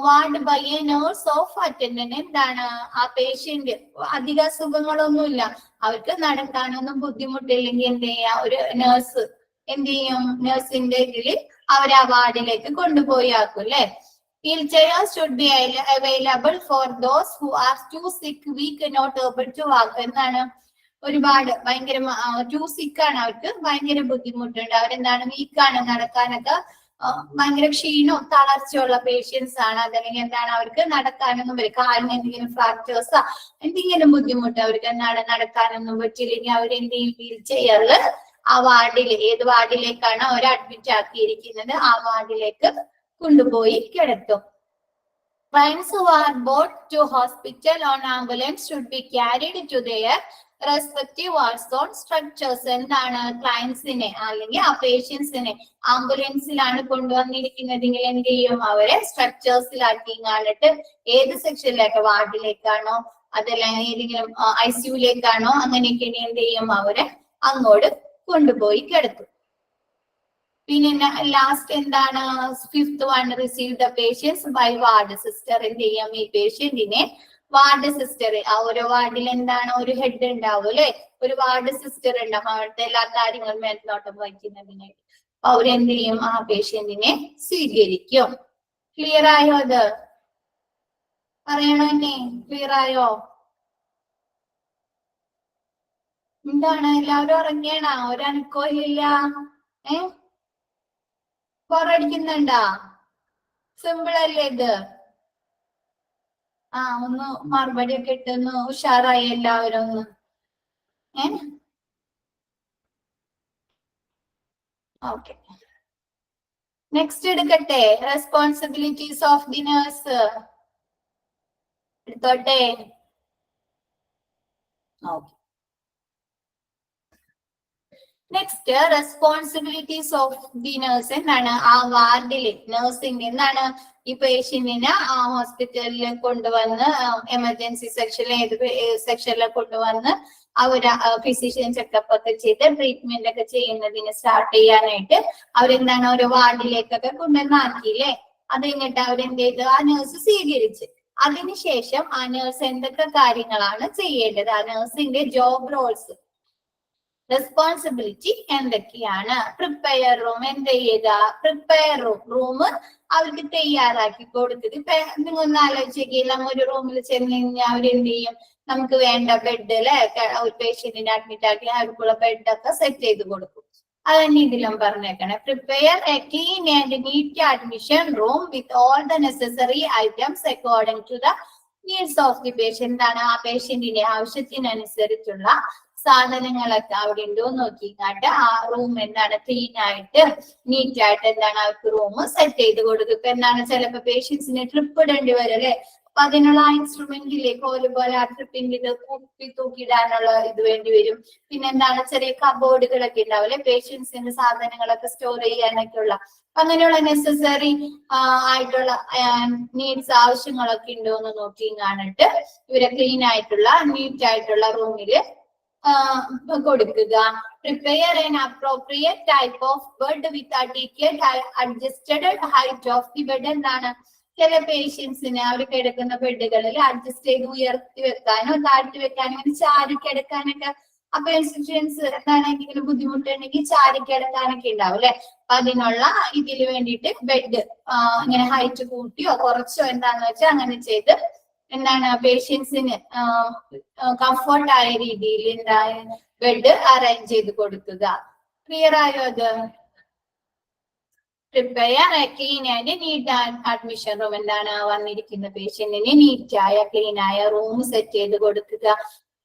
ward by a nurse of attendant. എന്താണ്, ആ പേഷ്യന്റ് അധിക അസുഖങ്ങളൊന്നുമില്ല, അവർക്ക് നടക്കാനൊന്നും ബുദ്ധിമുട്ടില്ലെങ്കിൽ എന്ത് ചെയ്യാ, ഒരു നേഴ്സ് എന്ത് ചെയ്യും, നേഴ്സിന്റെ ഇതിൽ അവർ ആ വാർഡിലേക്ക് കൊണ്ടുപോയി ആക്കും അല്ലെ. Wheel chairs should be available for those who are too sick weak not able to walk. എന്താണ്, ഒരുപാട് ഭയങ്കര ടു സിക്കാണ്, അവർക്ക് ഭയങ്കര ബുദ്ധിമുട്ടുണ്ട്, അവരെന്താണ് വീക്കാണ്, നടക്കാനൊക്കെ ഭയങ്കര ക്ഷീണവും തളർച്ചയുള്ള പേഷ്യൻസ് ആണ്. അതല്ലെങ്കിൽ എന്താണ്, അവർക്ക് നടക്കാനൊന്നും വരും, കാലിന് എന്തെങ്കിലും ഫ്രാക്ചേഴ്സാ എന്തെങ്കിലും ബുദ്ധിമുട്ട്, അവർക്ക് എന്താണ് നടക്കാനൊന്നും പറ്റില്ലെങ്കിൽ അവരെന്ത് ചെയ്യും, വീൽ ചെയറിൽ ആ വാർഡിൽ ഏത് വാർഡിലേക്കാണ് അവർ അഡ്മിറ്റ് ആക്കിയിരിക്കുന്നത് ആ വാർഡിലേക്ക് കൊണ്ടുപോയി കിടത്തും. Clients who are brought to hospital on ambulance should be carried to their respective wards on structures. എന്താണ്, ക്ലയൻസിനെ അല്ലെങ്കിൽ ആ പേഷ്യൻസിനെ ആംബുലൻസിലാണ് കൊണ്ടുവന്നിരിക്കുന്നതെങ്കിൽ എന്ത് ചെയ്യും, അവരെ സ്ട്രക്ചേഴ്സിലാക്കി കാണിട്ട് ഏത് സെക്ഷനിലേക്ക്, വാർഡിലേക്കാണോ അതല്ലെങ്കിൽ ഏതെങ്കിലും ICU-ലേക്കാണോ അങ്ങനെയൊക്കെ എന്ത് ചെയ്യും, അവരെ അങ്ങോട്ട് കൊണ്ടുപോയി കിടത്തും. പിന്നെ ലാസ്റ്റ് എന്താണ്, fifth one, receive the patients by ward sister. എന്ത് ചെയ്യാം, ഈ പേഷ്യന്റിനെ വാർഡ് സിസ്റ്റർ, ആ ഓരോ വാർഡിൽ എന്താണ് ഒരു ഹെഡ് ഉണ്ടാവും അല്ലെ, ഒരു വാർഡ് സിസ്റ്റർ ഉണ്ടാവും, അവിടുത്തെ എല്ലാ കാര്യങ്ങളും മേൽനോട്ടം വഹിക്കുന്നതിനായിട്ട്. അപ്പൊ അവരെന്ത് ചെയ്യും, ആ പേഷ്യന്റിനെ സ്വീകരിക്കും. ക്ലിയർ ആയോ? അത് പറയണോ എന്നെ, ക്ലിയർ ആയോ? എന്താണ് എല്ലാവരും ഉറങ്ങിയണ? ഒരനുക്കോയില്ല, ബോറടിക്കുന്നുണ്ടാ? സിമ്പിൾ അല്ലേ ഇത്? ഒന്ന് മറുപടി ഒക്കെ ഇട്ടൊന്ന് ഉഷാറായി എല്ലാവരും ഒന്ന്. ഓക്കെ, നെക്സ്റ്റ് എടുക്കട്ടെ. റെസ്പോൺസിബിലിറ്റീസ് ഓഫ് ദി നേഴ്സ് എടുത്തോട്ടെ. Okay, next responsibilities of the nurse. എന്താണ്, ആ വാർഡില് നേഴ്സിന്റെ എന്താണ്, ഈ പേഷ്യന്റിനെ ആ ഹോസ്പിറ്റലിൽ കൊണ്ടുവന്ന് എമർജൻസി സെക്ഷനിൽ ഏത് സെക്ഷനിൽ കൊണ്ടുവന്ന് അവര് ഫിസിഷ്യൻ ചെക്കപ്പ് ഒക്കെ ചെയ്ത് ട്രീറ്റ്മെന്റ് ഒക്കെ ചെയ്യുന്നതിന് സ്റ്റാർട്ട് ചെയ്യാനായിട്ട് അവരെന്താണ് ഓരോ വാർഡിലേക്കൊക്കെ കൊണ്ടുവന്നാക്കിയില്ലേ. അത് കഴിഞ്ഞിട്ട് അവരെന്ത് ചെയ്ത് ആ നേഴ്സ് സ്വീകരിച്ച് അതിനുശേഷം ആ നേഴ്സ് എന്തൊക്കെ കാര്യങ്ങളാണ് ചെയ്യേണ്ടത്, ആ നേഴ്സിന്റെ ജോബ് റോൾസ് റെസ്പോൺസിബിലിറ്റി എന്തൊക്കെയാണ്. പ്രിപ്പയർ റൂം എന്ത് ചെയ്യുക, പ്രിപ്പയർ റൂം അവർക്ക് തയ്യാറാക്കി കൊടുത്തത്. ഇപ്പൊ നിങ്ങൾ ഒന്ന് ആലോചിക്കില്ല, ഒരു റൂമിൽ ചെന്ന് കഴിഞ്ഞാൽ അവരെന്ത് ചെയ്യും, നമുക്ക് വേണ്ട ബെഡ് അല്ലെ, ഒരു പേഷ്യന്റിനെ അഡ്മിറ്റ് ആക്കി അവർക്കുള്ള ബെഡൊക്കെ സെറ്റ് ചെയ്ത് കൊടുക്കും. അത് തന്നെ ഇതിലും പറഞ്ഞേക്കണേ. Prepare a clean and neat admission room with all the necessary items according to the needs of the patient. എന്താണ് ആ പേഷ്യന്റിന്റെ ആവശ്യത്തിനനുസരിച്ചുള്ള സാധനങ്ങളൊക്കെ അവിടെ ഉണ്ടോ നോക്കിക്കാണ്ട് ആ റൂം എന്താണ് ക്ലീൻ ആയിട്ട് നീറ്റ് ആയിട്ട് എന്താണ് അവർക്ക് റൂം സെറ്റ് ചെയ്ത് കൊടുക്കും. ഇപ്പൊ എന്താണ് ചിലപ്പോ പേഷ്യൻസിന് ട്രിപ്പ് ഇടേണ്ടി വരും അല്ലെ, അപ്പൊ അതിനുള്ള ഇൻസ്ട്രുമെന്റിലെ പോലെ ആ ട്രിപ്പിന്റെ ഇത് കുപ്പി തൂക്കിയിടാനുള്ള ഇത് വേണ്ടി വരും. പിന്നെ എന്താണ് ചെറിയ കബോർഡുകളൊക്കെ ഉണ്ടാവില്ലേ പേഷ്യൻസിന്റെ സാധനങ്ങളൊക്കെ സ്റ്റോർ ചെയ്യാനൊക്കെ ഉള്ള, അങ്ങനെയുള്ള നെസസറി ആയിട്ടുള്ള നീഡ്സ് ആവശ്യങ്ങളൊക്കെ ഉണ്ടോ എന്ന് നോക്കി കാണിട്ട് ഇവരെ ക്ലീൻ ആയിട്ടുള്ള നീറ്റ് ആയിട്ടുള്ള റൂമില് കൊടുക്കുക. Prepare an appropriate type of bed with adequate adjusted height of the bed. എന്താണ് ചില പേഷ്യൻസിന് അവർ കിടക്കുന്ന ബെഡുകളിൽ അഡ്ജസ്റ്റ് ചെയ്ത് ഉയർത്തി വെക്കാനോ താഴ്ത്തി വെക്കാനോ ഇങ്ങനെ ചാരി കിടക്കാനൊക്കെ ആ പേഷ്യൻസ് എന്താണ് എന്തെങ്കിലും ബുദ്ധിമുട്ടുണ്ടെങ്കിൽ ചാരി കിടക്കാനൊക്കെ ഉണ്ടാവും അല്ലെ. അപ്പൊ അതിനുള്ള ഇതിന് വേണ്ടിയിട്ട് ബെഡ് ഇങ്ങനെ ഹൈറ്റ് കൂട്ടിയോ കുറച്ചോ എന്താന്ന് വെച്ചാൽ അങ്ങനെ ചെയ്ത് എന്താണ് പേഷ്യൻസിന് കംഫർട്ട് ആയ രീതിയിൽ എന്താ ബെഡ് അറേഞ്ച് ചെയ്ത് കൊടുക്കുക. ക്ലിയർ ആയോ അത്? Prepare a clean and neat admission room. എന്താണ് വന്നിരിക്കുന്ന പേഷ്യന്റിന് നീറ്റായ ക്ലീൻ ആയ റൂം സെറ്റ് ചെയ്ത് കൊടുക്കുക.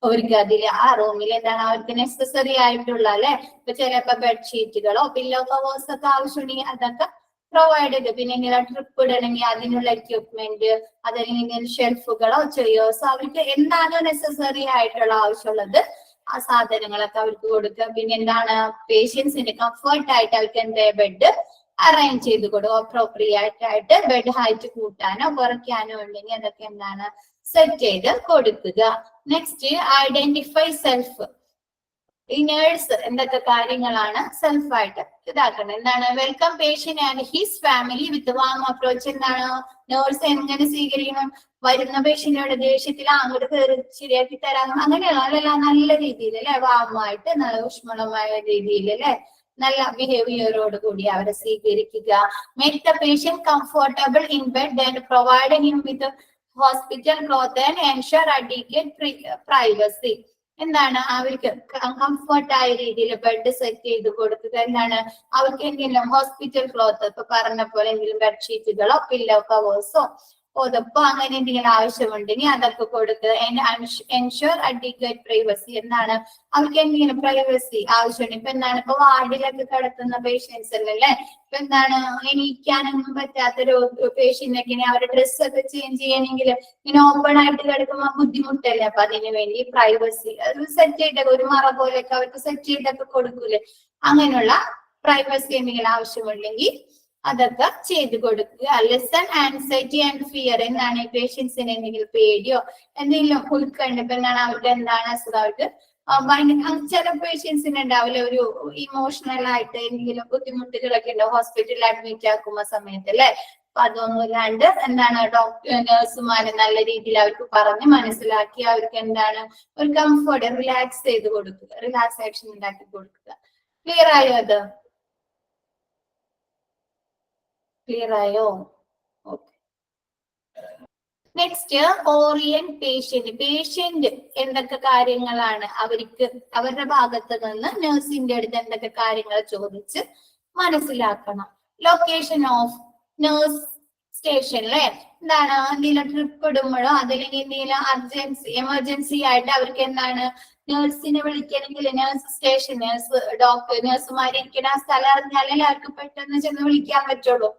അവർക്ക് അതിൽ ആ റൂമിൽ എന്താണ് അവർക്ക് നെസസറി ആയിട്ടുള്ള അല്ലെ, ഇപ്പൊ ചിലപ്പോ ബെഡ്ഷീറ്റുകളോ പില്ലോ കവേഴ്സ് ഒക്കെ ആവശ്യമുണ്ടെങ്കിൽ അതൊക്കെ പ്രൊവൈഡ് ചെയ്ത്, പിന്നെ ഇങ്ങനെ ട്രിപ്പ് ഇടണമെങ്കിൽ അതിനുള്ള എക്യുപ്മെന്റ്, അതല്ലെങ്കിൽ ഷെൽഫുകളോ ചെയേഴ്സോ അവർക്ക് എന്താണോ നെസസറി ആയിട്ടുള്ള ആവശ്യമുള്ളത് ആ സാധനങ്ങളൊക്കെ അവർക്ക് കൊടുക്കുക. പിന്നെ എന്താണ് പേഷ്യൻസിന്റെ കംഫർട്ട് ആയിട്ട് അവർക്ക് എന്താ ബെഡ് അറേഞ്ച് ചെയ്ത് കൊടുക്കും. അപ്രോപ്രിയേറ്റ് ആയിട്ട് ബെഡ് ഹൈറ്റ് കൂട്ടാനോ കുറയ്ക്കാനോ ഉണ്ടെങ്കിൽ അതൊക്കെ എന്താണ് സെറ്റ് ചെയ്ത് കൊടുക്കുക. Next identify self. ഈ നേഴ്സ് എന്തൊക്കെ കാര്യങ്ങളാണ് സെൽഫായിട്ട് ഇതാക്കുന്നത്. എന്താണ് welcome patient and his family with warm approach. എന്താണ് നേഴ്സ് എങ്ങനെ സ്വീകരിക്കണം, വരുന്ന പേഷ്യന്റിനോട് ദേഷ്യത്തിൽ അങ്ങോട്ട് കയറി ശരിയാക്കി തരാനും അങ്ങനെയുള്ള അതെല്ലാം നല്ല രീതിയിൽ അല്ലെ, വാമായിട്ട് നല്ല ഊഷ്മളമായ രീതിയിൽ അല്ലെ, നല്ല ബിഹേവിയറോട് കൂടി അവരെ സ്വീകരിക്കുക. Make the patient comfortable in bed and provide him with hospital cloth and ensure adequate privacy. എന്താണ് അവർക്ക് കംഫർട്ട് ആയ രീതിയിൽ ബെഡ് സെറ്റ് ചെയ്ത് കൊടുക്കുക. എന്താണ് അവർക്ക് എന്തെങ്കിലും ഹോസ്പിറ്റൽ ക്ലോത്ത് ഇപ്പൊ പറഞ്ഞ പോലെ എന്തെങ്കിലും ബെഡ്ഷീറ്റുകളോ പില്ലോ കവേഴ്സോ പുതപ്പോ അങ്ങനെ എന്തെങ്കിലും ആവശ്യമുണ്ടെങ്കിൽ അതൊക്കെ കൊടുക്കുക. Ensure adequate privacy. എന്താണ് അവർക്ക് എന്തെങ്കിലും പ്രൈവസി ആവശ്യമുണ്ട്. ഇപ്പൊ എന്താണ് ഇപ്പൊ വാർഡിലൊക്കെ കിടത്തുന്ന പേഷ്യൻസ് അല്ലല്ലേ, ഇപ്പൊ എന്താണ് എണീക്കാനൊന്നും പറ്റാത്തൊരു പേഷ്യന്റൊക്കെ അവരുടെ ഡ്രസ്സൊക്കെ ചേഞ്ച് ചെയ്യണമെങ്കിൽ ഇങ്ങനെ ഓപ്പൺ ആയിട്ട് കിടക്കുമ്പോൾ ബുദ്ധിമുട്ടല്ലേ. അപ്പൊ അതിനു വേണ്ടി പ്രൈവസി സെറ്റ് ചെയ്തൊക്കെ ഒരു മറ പോലെയൊക്കെ അവർക്ക് സെറ്റ് ചെയ്തൊക്കെ കൊടുക്കൂലേ, അങ്ങനെയുള്ള പ്രൈവസി എന്തെങ്കിലും ആവശ്യമുണ്ടെങ്കിൽ അതൊക്കെ ചെയ്ത് കൊടുക്കുക. Lesson anxiety and fear. എന്താണ് ഈ പേഷ്യൻസിന് എന്തെങ്കിലും പേടിയോ എന്തെങ്കിലും ഉൾക്കണ്ട്, ഇപ്പൊ എന്താണ് അവർക്ക് എന്താണ് അസുഖം, അവർക്ക് ചില പേഷ്യൻസിന് ഉണ്ടാവില്ല ഒരു ഇമോഷണൽ ആയിട്ട് എന്തെങ്കിലും ബുദ്ധിമുട്ടുകളൊക്കെ ഉണ്ടാവും ഹോസ്പിറ്റലിൽ അഡ്മിറ്റ് ആക്കുന്ന സമയത്ത് അല്ലെ. അപ്പൊ അതൊന്നും ഇല്ലാണ്ട് എന്താണ് ഡോക്ടർ നഴ്സുമാര് നല്ല രീതിയിൽ അവർക്ക് പറഞ്ഞ് മനസ്സിലാക്കി അവർക്ക് എന്താണ് ഒരു കംഫർട്ട് റിലാക്സ് ചെയ്ത് കൊടുക്കുക, റിലാക്സേഷൻ ഉണ്ടാക്കി കൊടുക്കുക. ക്ലിയർ ആയോ അത്? ക്ലിയർ ആയോ? Okay. Next orient patient. Patient എന്തൊക്കെ കാര്യങ്ങളാണ് അവർക്ക് അവരുടെ ഭാഗത്ത് നിന്ന് നഴ്സിന്റെ അടുത്ത് എന്തൊക്കെ കാര്യങ്ങൾ ചോദിച്ച് മനസ്സിലാക്കണം. ലൊക്കേഷൻ ഓഫ് നഴ്സ് സ്റ്റേഷൻ അല്ലെ, എന്താണ് എന്തെങ്കിലും ട്രിപ്പ് ഇടുമ്പോഴോ അതല്ലെങ്കിൽ എന്തെങ്കിലും എമർജൻസി ആയിട്ട് അവർക്ക് എന്താണ് നഴ്സിനെ വിളിക്കണമെങ്കിൽ നഴ്സ് സ്റ്റേഷൻ നഴ്സുമാരിരിക്കുന്ന ആ സ്ഥലം അറിഞ്ഞാലേ അവർക്ക് പെട്ടെന്ന് ചെന്ന് വിളിക്കാൻ പറ്റുള്ളൂ.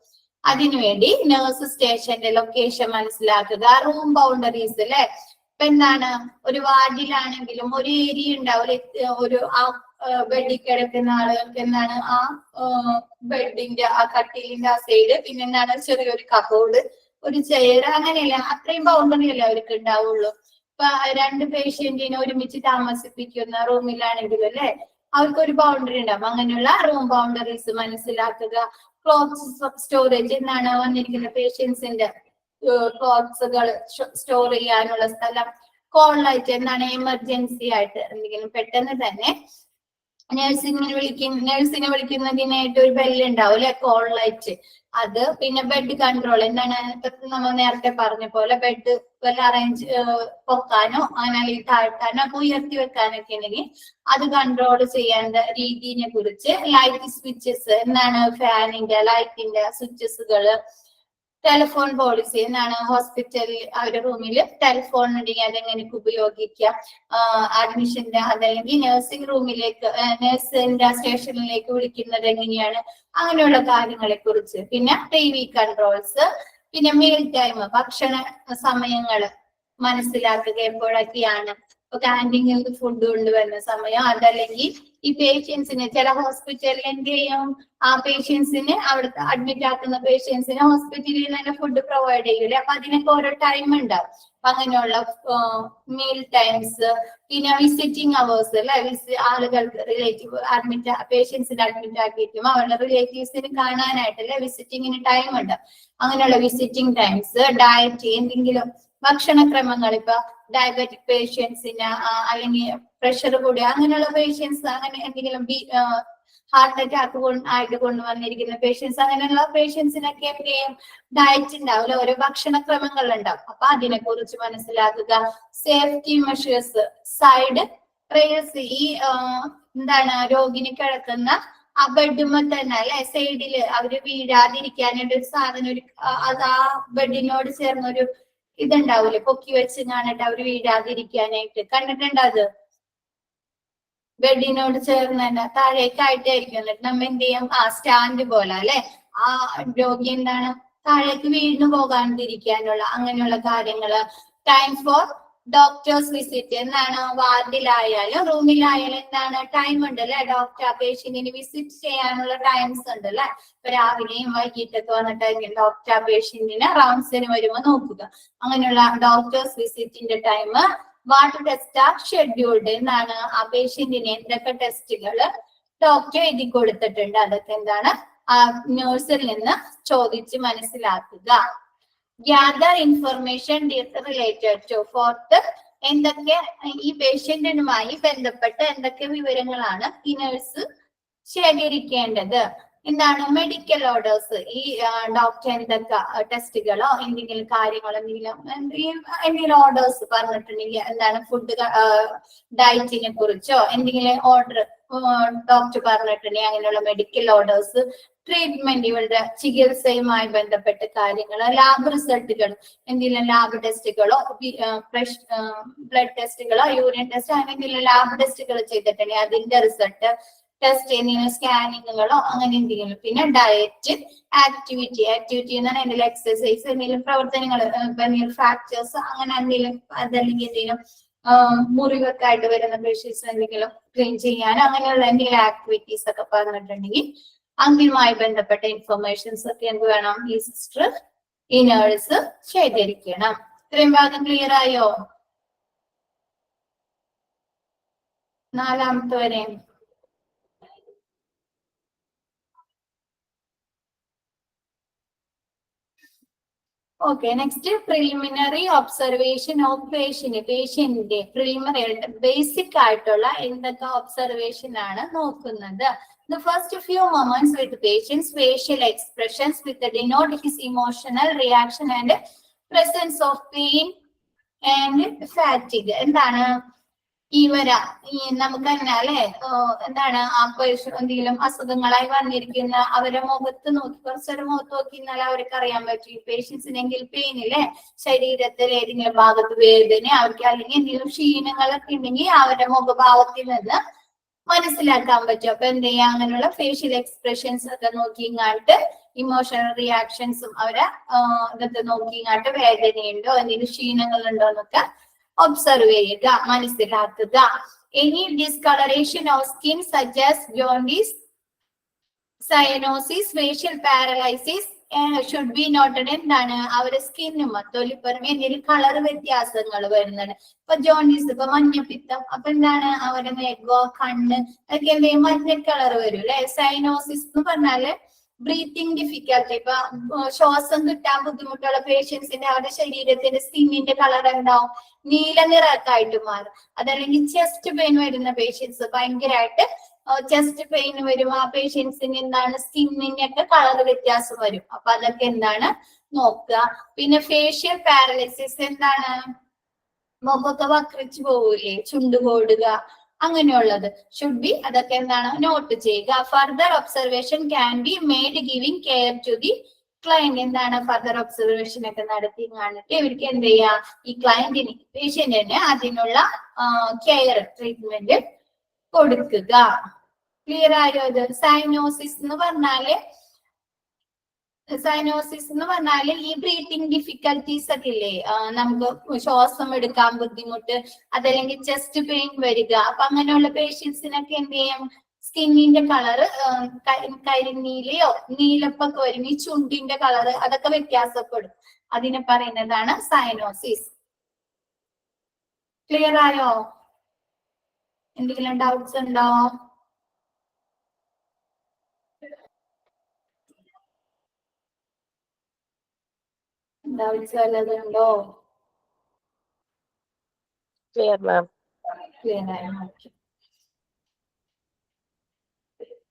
അതിനുവേണ്ടി നഴ്സ് സ്റ്റേഷന്റെ ലൊക്കേഷൻ മനസ്സിലാക്കുക. റൂം ബൗണ്ടറീസ് അല്ലെ, ഇപ്പൊ എന്താണ് ഒരു വാർഡിലാണെങ്കിലും ഒരു ഏരിയ ഉണ്ടാവില്ല, ഒരു ആ ബെഡിൽ കിടക്കുന്ന ആളുകൾക്ക് എന്താണ് ആ ബെഡിന്റെ ആ കട്ടിലിന്റെ ആ സൈഡ്, പിന്നെ എന്താണ് ചെറിയൊരു കബോർഡ്, ഒരു ചെയർ, അങ്ങനെയല്ല അത്രയും ബൗണ്ടറി അല്ലേ അവർക്ക് ഉണ്ടാവുള്ളൂ. ഇപ്പൊ രണ്ട് പേഷ്യന്റിനെ ഒരുമിച്ച് താമസിപ്പിക്കുന്ന റൂമിലാണെങ്കിലും അല്ലെ അവർക്ക് ഒരു ബൗണ്ടറി ഉണ്ടാവും. അങ്ങനെയുള്ള റൂം ബൗണ്ടറീസ് മനസ്സിലാക്കുക. Clothes storage. എന്താണ് വന്നിരിക്കുന്ന പേഷ്യൻസിന്റെ ക്ലോത്ത്സുകൾ സ്റ്റോർ ചെയ്യാനുള്ള സ്ഥലം. Call light. എന്താണ് എമർജൻസി ആയിട്ട് എന്തെങ്കിലും പെട്ടെന്ന് തന്നെ നഴ്സിനെ വിളിക്കുന്നതിനായിട്ട് ഒരു ബെല്ല് ഉണ്ടാവും അല്ലെ, കോൾ ലൈറ്റ്. അത് പിന്നെ ബെഡ് കൺട്രോൾ എന്താണ്, നമ്മൾ നേരത്തെ പറഞ്ഞ പോലെ ബെഡ് വല്ല അറേഞ്ച് പൊക്കാനോ അങ്ങനെ താഴ്ത്താനോ ഒക്കെ ഉയർത്തി വെക്കാനൊക്കെ ഉണ്ടെങ്കിൽ അത് കൺട്രോൾ ചെയ്യേണ്ട രീതിയെ കുറിച്ച്. ലൈറ്റ് സ്വിച്ചസ് എന്താണ്, ഫാനിന്റെ ലൈറ്റിന്റെ സ്വിച്ചസുകള്. ടെലിഫോൺ പോളിസി എന്താണ്, ഹോസ്പിറ്റലിൽ അവരുടെ റൂമിൽ ടെലിഫോൺ ഉണ്ടെങ്കിൽ അതെങ്ങനെയൊക്കെ ഉപയോഗിക്കാം, അഡ്മിഷന്റെ അതല്ലെങ്കിൽ നഴ്സിംഗ് റൂമിലേക്ക് നഴ്സിന്റെ സ്റ്റേഷനിലേക്ക് വിളിക്കുന്നത് എങ്ങനെയാണ്, അങ്ങനെയുള്ള കാര്യങ്ങളെ കുറിച്ച്. പിന്നെ TV കൺട്രോൾസ്, പിന്നെ മീൽ ടൈം ഭക്ഷണ സമയങ്ങള് മനസ്സിലാക്കുക, എപ്പോഴൊക്കെയാണ് ക്യാൻറ്റീനിൽ ഫുഡ് കൊണ്ടുവരുന്ന സമയം. അതല്ലെങ്കിൽ ഈ പേഷ്യൻസിന് ചില ഹോസ്പിറ്റലിൽ എന്ത് ചെയ്യും, ആ പേഷ്യൻസിന് അവിടുത്തെ അഡ്മിറ്റ് ആക്കുന്ന പേഷ്യൻസിന് ഹോസ്പിറ്റലിൽ തന്നെ ഫുഡ് പ്രൊവൈഡ് ചെയ്യൂലേ, അപ്പൊ അതിനൊക്കെ ഓരോ ടൈം ഉണ്ടാവും. അപ്പൊ അങ്ങനെയുള്ള മീൽ ടൈംസ്. പിന്നെ വിസിറ്റിംഗ് അവേഴ്സ് അല്ലെ, ആളുകൾക്ക് റിലേറ്റീവ് പേഷ്യൻസിനെ അഡ്മിറ്റ് ആക്കിയിട്ടും അവരുടെ റിലേറ്റീവ്സിന് കാണാനായിട്ടല്ലേ വിസിറ്റിങ്ങിന് ടൈം ഉണ്ട്. അങ്ങനെയുള്ള വിസിറ്റിംഗ് ടൈംസ്. ഡയറ്റ് എന്തെങ്കിലും ഭക്ഷണക്രമങ്ങൾ, ഇപ്പൊ ഡയബറ്റിക് പേഷ്യൻസിന് അല്ലെങ്കിൽ പ്രഷർ കൂടിയ അങ്ങനെയുള്ള പേഷ്യൻസ്, അങ്ങനെ എന്തെങ്കിലും ഹാർട്ട് അറ്റാക്ക് ആയിട്ട് കൊണ്ടുവന്നിരിക്കുന്ന പേഷ്യൻസ്, അങ്ങനെയുള്ള പേഷ്യൻസിനൊക്കെ എന്ത് ചെയ്യും, ഡയറ്റ് ഉണ്ടാവില്ല, ഓരോ ഭക്ഷണക്രമങ്ങൾ ഉണ്ടാവും. അപ്പൊ അതിനെ കുറിച്ച് മനസ്സിലാക്കുക. സേഫ്റ്റി മെഷേഴ്സ്, സൈഡ് റെയിൽസ്, ഈ എന്താണ് രോഗിനെ കിടക്കുന്ന ആ ബെഡുമ്പോ തന്നെ അല്ലെ സൈഡില് അവര് വീഴാതിരിക്കാനായിട്ട് ഒരു സാധനം, അത് ആ ബെഡിനോട് ചേർന്നൊരു ഇതുണ്ടാവൂലേ, പൊക്കി വെച്ച് കാണിട്ട് അവര് വീഴാതിരിക്കാനായിട്ട്. കണ്ടിട്ടുണ്ടോ അത്? ബെഡിനോട് ചേർന്ന് തന്നെ താഴേക്കായിട്ടായിരിക്കും. എന്നിട്ട് നമ്മ എന്ത് ചെയ്യും, ആ സ്റ്റാൻഡ് പോലെ അല്ലെ, ആ രോഗി എന്താണ് താഴേക്ക് വീഴ്ന്നു പോകാണ്ടിരിക്കാനുള്ള അങ്ങനെയുള്ള കാര്യങ്ങള്. ടൈം ഫോർ ഡോക്ടേഴ്സ് വിസിറ്റ് എന്താണ്, വാർഡിലായാലും റൂമിലായാലും എന്താണ് ടൈം ഉണ്ട് അല്ലെ, ഡോക്ടർ പേഷ്യന്റിന് വിസിറ്റ് ചെയ്യാനുള്ള ടൈംസ് ഉണ്ട് അല്ലെ. ഇപ്പൊ രാവിലെയും വൈകിട്ടൊക്കെ വന്നിട്ടായിരിക്കും ഡോക്ടർ പേഷ്യന്റിന് റൗണ്ട്സിന് വരുമ്പോ നോക്കുക. അങ്ങനെയുള്ള ഡോക്ടേഴ്സ് വിസിറ്റിന്റെ time. What test are scheduled എന്താണ്, ആ പേഷ്യന്റിന് എന്തൊക്കെ ടെസ്റ്റുകള് ഡോക്ടർ എഴുതി കൊടുത്തിട്ടുണ്ട്, അതൊക്കെ എന്താണ് ആ നഴ്സിൽ നിന്ന് ചോദിച്ച് മനസ്സിലാക്കുക. Gather information related to. Fourth, എന്തൊക്കെ ഈ പേഷ്യന്റിനുമായി ബന്ധപ്പെട്ട് എന്തൊക്കെ വിവരങ്ങളാണ് ഈ നഴ്സ് ശേഖരിക്കേണ്ടത്. എന്താണ് മെഡിക്കൽ ഓർഡേഴ്സ്, ഈ ഡോക്ടർ എന്തൊക്കെ ടെസ്റ്റുകളോ എന്തെങ്കിലും കാര്യങ്ങളോ എന്തെങ്കിലും ഓർഡേഴ്സ് പറഞ്ഞിട്ടുണ്ടെങ്കിൽ, എന്താണ് ഫുഡ് ഡയറ്റിനെ കുറിച്ചോ എന്തെങ്കിലും ഓർഡർ ഡോക്ടർ പറഞ്ഞിട്ടുണ്ടെങ്കിൽ അങ്ങനെയുള്ള മെഡിക്കൽ ഓർഡേഴ്സ്. ട്രീറ്റ്മെന്റ്, ഇവരുടെ ചികിത്സയുമായി ബന്ധപ്പെട്ട കാര്യങ്ങൾ. ലാബ് റിസൾട്ടുകൾ, എന്തെങ്കിലും ലാബ് ടെസ്റ്റുകളോ ബ്ലഡ് ടെസ്റ്റുകളോ യൂറിൻ ടെസ്റ്റ് എന്തെങ്കിലും ലാബ് ടെസ്റ്റുകൾ ചെയ്തിട്ടുണ്ടെങ്കിൽ അതിന്റെ റിസൾട്ട്. ടെസ്റ്റ് എന്തെങ്കിലും സ്കാനിങ്ങുകളോ അങ്ങനെ എന്തെങ്കിലും. പിന്നെ ഡയറ്റ്. ആക്ടിവിറ്റി എന്ന് പറഞ്ഞാൽ എന്തെങ്കിലും എക്സസൈസ്, എന്തെങ്കിലും പ്രവർത്തനങ്ങൾ, എന്തെങ്കിലും ഫ്രാക്ചേഴ്സ് അങ്ങനെ എന്തെങ്കിലും, അതല്ലെങ്കിൽ എന്തെങ്കിലും മുറിവൊക്കെ ആയിട്ട് വരുന്ന പേഷ്യൻസ് എന്തെങ്കിലും ക്ലീൻ ചെയ്യാനോ അങ്ങനെയുള്ള എന്തെങ്കിലും ആക്ടിവിറ്റീസ് ഒക്കെ പറഞ്ഞിട്ടുണ്ടെങ്കിൽ അതുമായി ബന്ധപ്പെട്ട ഇൻഫർമേഷൻസ് ഒക്കെ എന്ത് വേണം, ഈ സിസ്റ്റർ ഈ നേഴ്സ് ശേഖരിക്കണം. ഇത്രയും ഭാഗം ക്ലിയർ ആയോ? നാലാമത്തെ വരെ. Okay, next preliminary observation of പേഷ്യന്റിന്റെ പ്രിലിമിനറി ബേസിക് ആയിട്ടുള്ള എന്തൊക്കെ ഒബ്സർവേഷൻ ആണ് നോക്കുന്നത്. The first few moments with the patient's facial expressions with the denote his emotional reaction and presence of pain and fatigue. എന്താണ് നമുക്ക് തന്നെ അല്ലെ, എന്താണ് ആ എന്തെങ്കിലും അസുഖങ്ങളായി വന്നിരിക്കുന്ന അവരെ മുഖത്ത് നോക്കി കുറച്ചൊരു മുഖത്ത് നോക്കി എന്നാൽ അവർക്ക് അറിയാൻ പറ്റും ഈ പേഷ്യൻസിനെങ്കിൽ പെയിൻ ഇല്ലേ, ശരീരത്തിൽ ഏതെങ്കിലും ഭാഗത്ത് വേദന അവർക്ക് അല്ലെങ്കിൽ എന്തെങ്കിലും ക്ഷീണങ്ങളൊക്കെ ഉണ്ടെങ്കിൽ അവരുടെ മുഖഭാവത്തിൽ നിന്ന് മനസ്സിലാക്കാൻ പറ്റും. അപ്പൊ എന്ത് ചെയ്യാം, അങ്ങനെയുള്ള ഫേഷ്യൽ എക്സ്പ്രഷൻസ് ഒക്കെ നോക്കിങ്ങാട്ട് ഇമോഷണൽ റിയാക്ഷൻസും അവരെ ഇതൊക്കെ നോക്കിങ്ങാട്ട് വേദനയുണ്ടോ എന്തെങ്കിലും ക്ഷീണങ്ങളുണ്ടോ എന്നൊക്കെ ഒബ്സർവ് ചെയ്യുക, മനസ്സിലാക്കുക. Any discolouration of skin suggest jaundice, cyanosis, facial paralysis should be noted. എന്താണ് അവരുടെ സ്കിന്നും തൊലിപ്പുറമെ എന്തെങ്കിലും കളർ വ്യത്യാസങ്ങൾ വരുന്നുണ്ട്. ഇപ്പൊ ജോണ്ടീസ്, ഇപ്പൊ മഞ്ഞപ്പിത്തം, അപ്പൊ എന്താണ് അവരുടെ നെഗോ കണ്ണ് ഒക്കെ എന്തെങ്കിലും മഞ്ഞ കളർ വരും അല്ലെ. സൈനോസിസ് എന്ന് പറഞ്ഞാല് ബ്രീത്തിങ് ഡിഫിക്കൽട്ടി, ഇപ്പൊ ശ്വാസം കിട്ടാൻ ബുദ്ധിമുട്ടുള്ള പേഷ്യൻസിന്റെ അവരുടെ ശരീരത്തിന്റെ സ്കിന്നിന്റെ കളർ ഉണ്ടാവും, നീല നിറക്കായിട്ട് മാറും. അതല്ലെങ്കിൽ ചെസ്റ്റ് പെയിൻ വരുന്ന പേഷ്യൻസ് ഭയങ്കരമായിട്ട് ചെസ്റ്റ് പെയിൻ വരും, ആ പേഷ്യൻസിന് എന്താണ് സ്കിന്നിനൊക്കെ കളർ വ്യത്യാസം വരും. അപ്പൊ അതൊക്കെ എന്താണ് നോക്കുക. പിന്നെ ഫേഷ്യൽ പാരലിസിസ് എന്താണ്, മുഖമൊക്കെ വക്രിച്ചു പോവില്ലേ, ചുണ്ട് കോടുക, അങ്ങനെയുള്ളത് ഷുഡ് ബി, അതൊക്കെ എന്താണ് നോട്ട് ചെയ്യുക. Further observation can be made giving care to the client. എന്താണ് ഫർദർ ഒബ്സർവേഷൻ ഒക്കെ നടത്തി കാണിട്ട് ഇവർക്ക് എന്ത് ചെയ്യാം, ഈ ക്ലയന്റിന് പേഷ്യന്റിന് അതിനുള്ള കെയർ ട്രീറ്റ്മെന്റ് കൊടുക്കുക. ക്ലിയർ ആയോ? ഇത് സൈനോസിസ് എന്ന് പറഞ്ഞാല് ഈ ബ്രീത്തിങ് ഡിഫിക്കൽട്ടീസ് ഒക്കെ ഇല്ലേ, നമുക്ക് ശ്വാസം എടുക്കാൻ ബുദ്ധിമുട്ട്, അതല്ലെങ്കിൽ ചെസ്റ്റ് പെയിൻ വരിക. അപ്പൊ അങ്ങനെയുള്ള പേഷ്യൻസിനൊക്കെ എന്ത് ചെയ്യും, സ്കിന്നിന്റെ കളറ് കരിനീലയോ നീലപ്പൊക്കെ വരും, ഈ ചുണ്ടിന്റെ കളറ് അതൊക്കെ വ്യത്യാസപ്പെടും. അതിനെ പറയുന്നതാണ് സൈനോസിസ്. ക്ലിയർ ആയോ? എന്തെങ്കിലും ഡൗട്ട്സ് ഉണ്ടോ? ഡൗട്ട്സ് വല്ലതുണ്ടോ? ക്ലിയർ മാം. ക്ലിയർ ആയോ?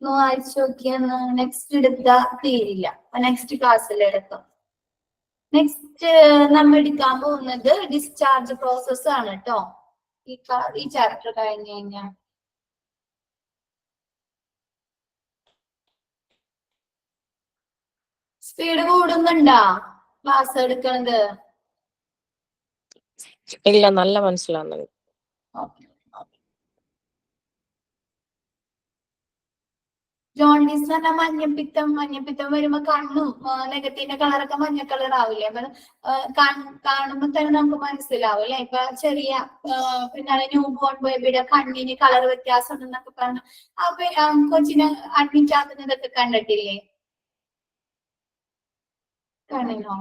വായിച്ചു നോക്കിയെന്ന് നെക്സ്റ്റ് എടുത്താ തീരില്ല. നെക്സ്റ്റ് ക്ലാസ്സിൽ എടുക്കാം. നെക്സ്റ്റ് നമ്മൾ എടുക്കാൻ പോകുന്നത് ഡിസ്ചാർജ് പ്രോസസ് ആണ് കേട്ടോ. ഈ ചാപ്റ്റർ കഴിഞ്ഞ് കഴിഞ്ഞാൽ സ്പീഡ് കൂടുന്നുണ്ടോ ക്ലാസ് എടുക്കണത്? ഇല്ല, നല്ല മനസ്സിലാവുന്നുണ്ട്. ജോണ്ടീസ് എന്ന് പറഞ്ഞാൽ മഞ്ഞപ്പിത്തം വരുമ്പോ കണ്ണും നെഗത്തിന്റെ കളറൊക്കെ മഞ്ഞ കളർ ആവില്ലേ? അപ്പൊ കാണുമ്പോ തന്നെ നമുക്ക് മനസ്സിലാവും അല്ലെ. ഇപ്പൊ ചെറിയ എന്താണ് ന്യൂ ബോൺ ബേബിയുടെ കണ്ണിന് കളർ വ്യത്യാസം ഉണ്ടെന്നൊക്കെ പറഞ്ഞു അപ്പൊ കൊച്ചിനെ അഡ്മിറ്റ് ആക്കുന്നതൊക്കെ കണ്ടിട്ടില്ലേ? കണ്ണിനോ?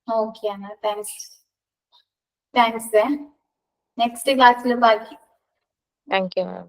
ഓക്കെ ആണ്. താങ്ക്സ്. നെക്സ്റ്റ് ക്ലാസ്സിൽ ബാക്കി. Thank you ma'am.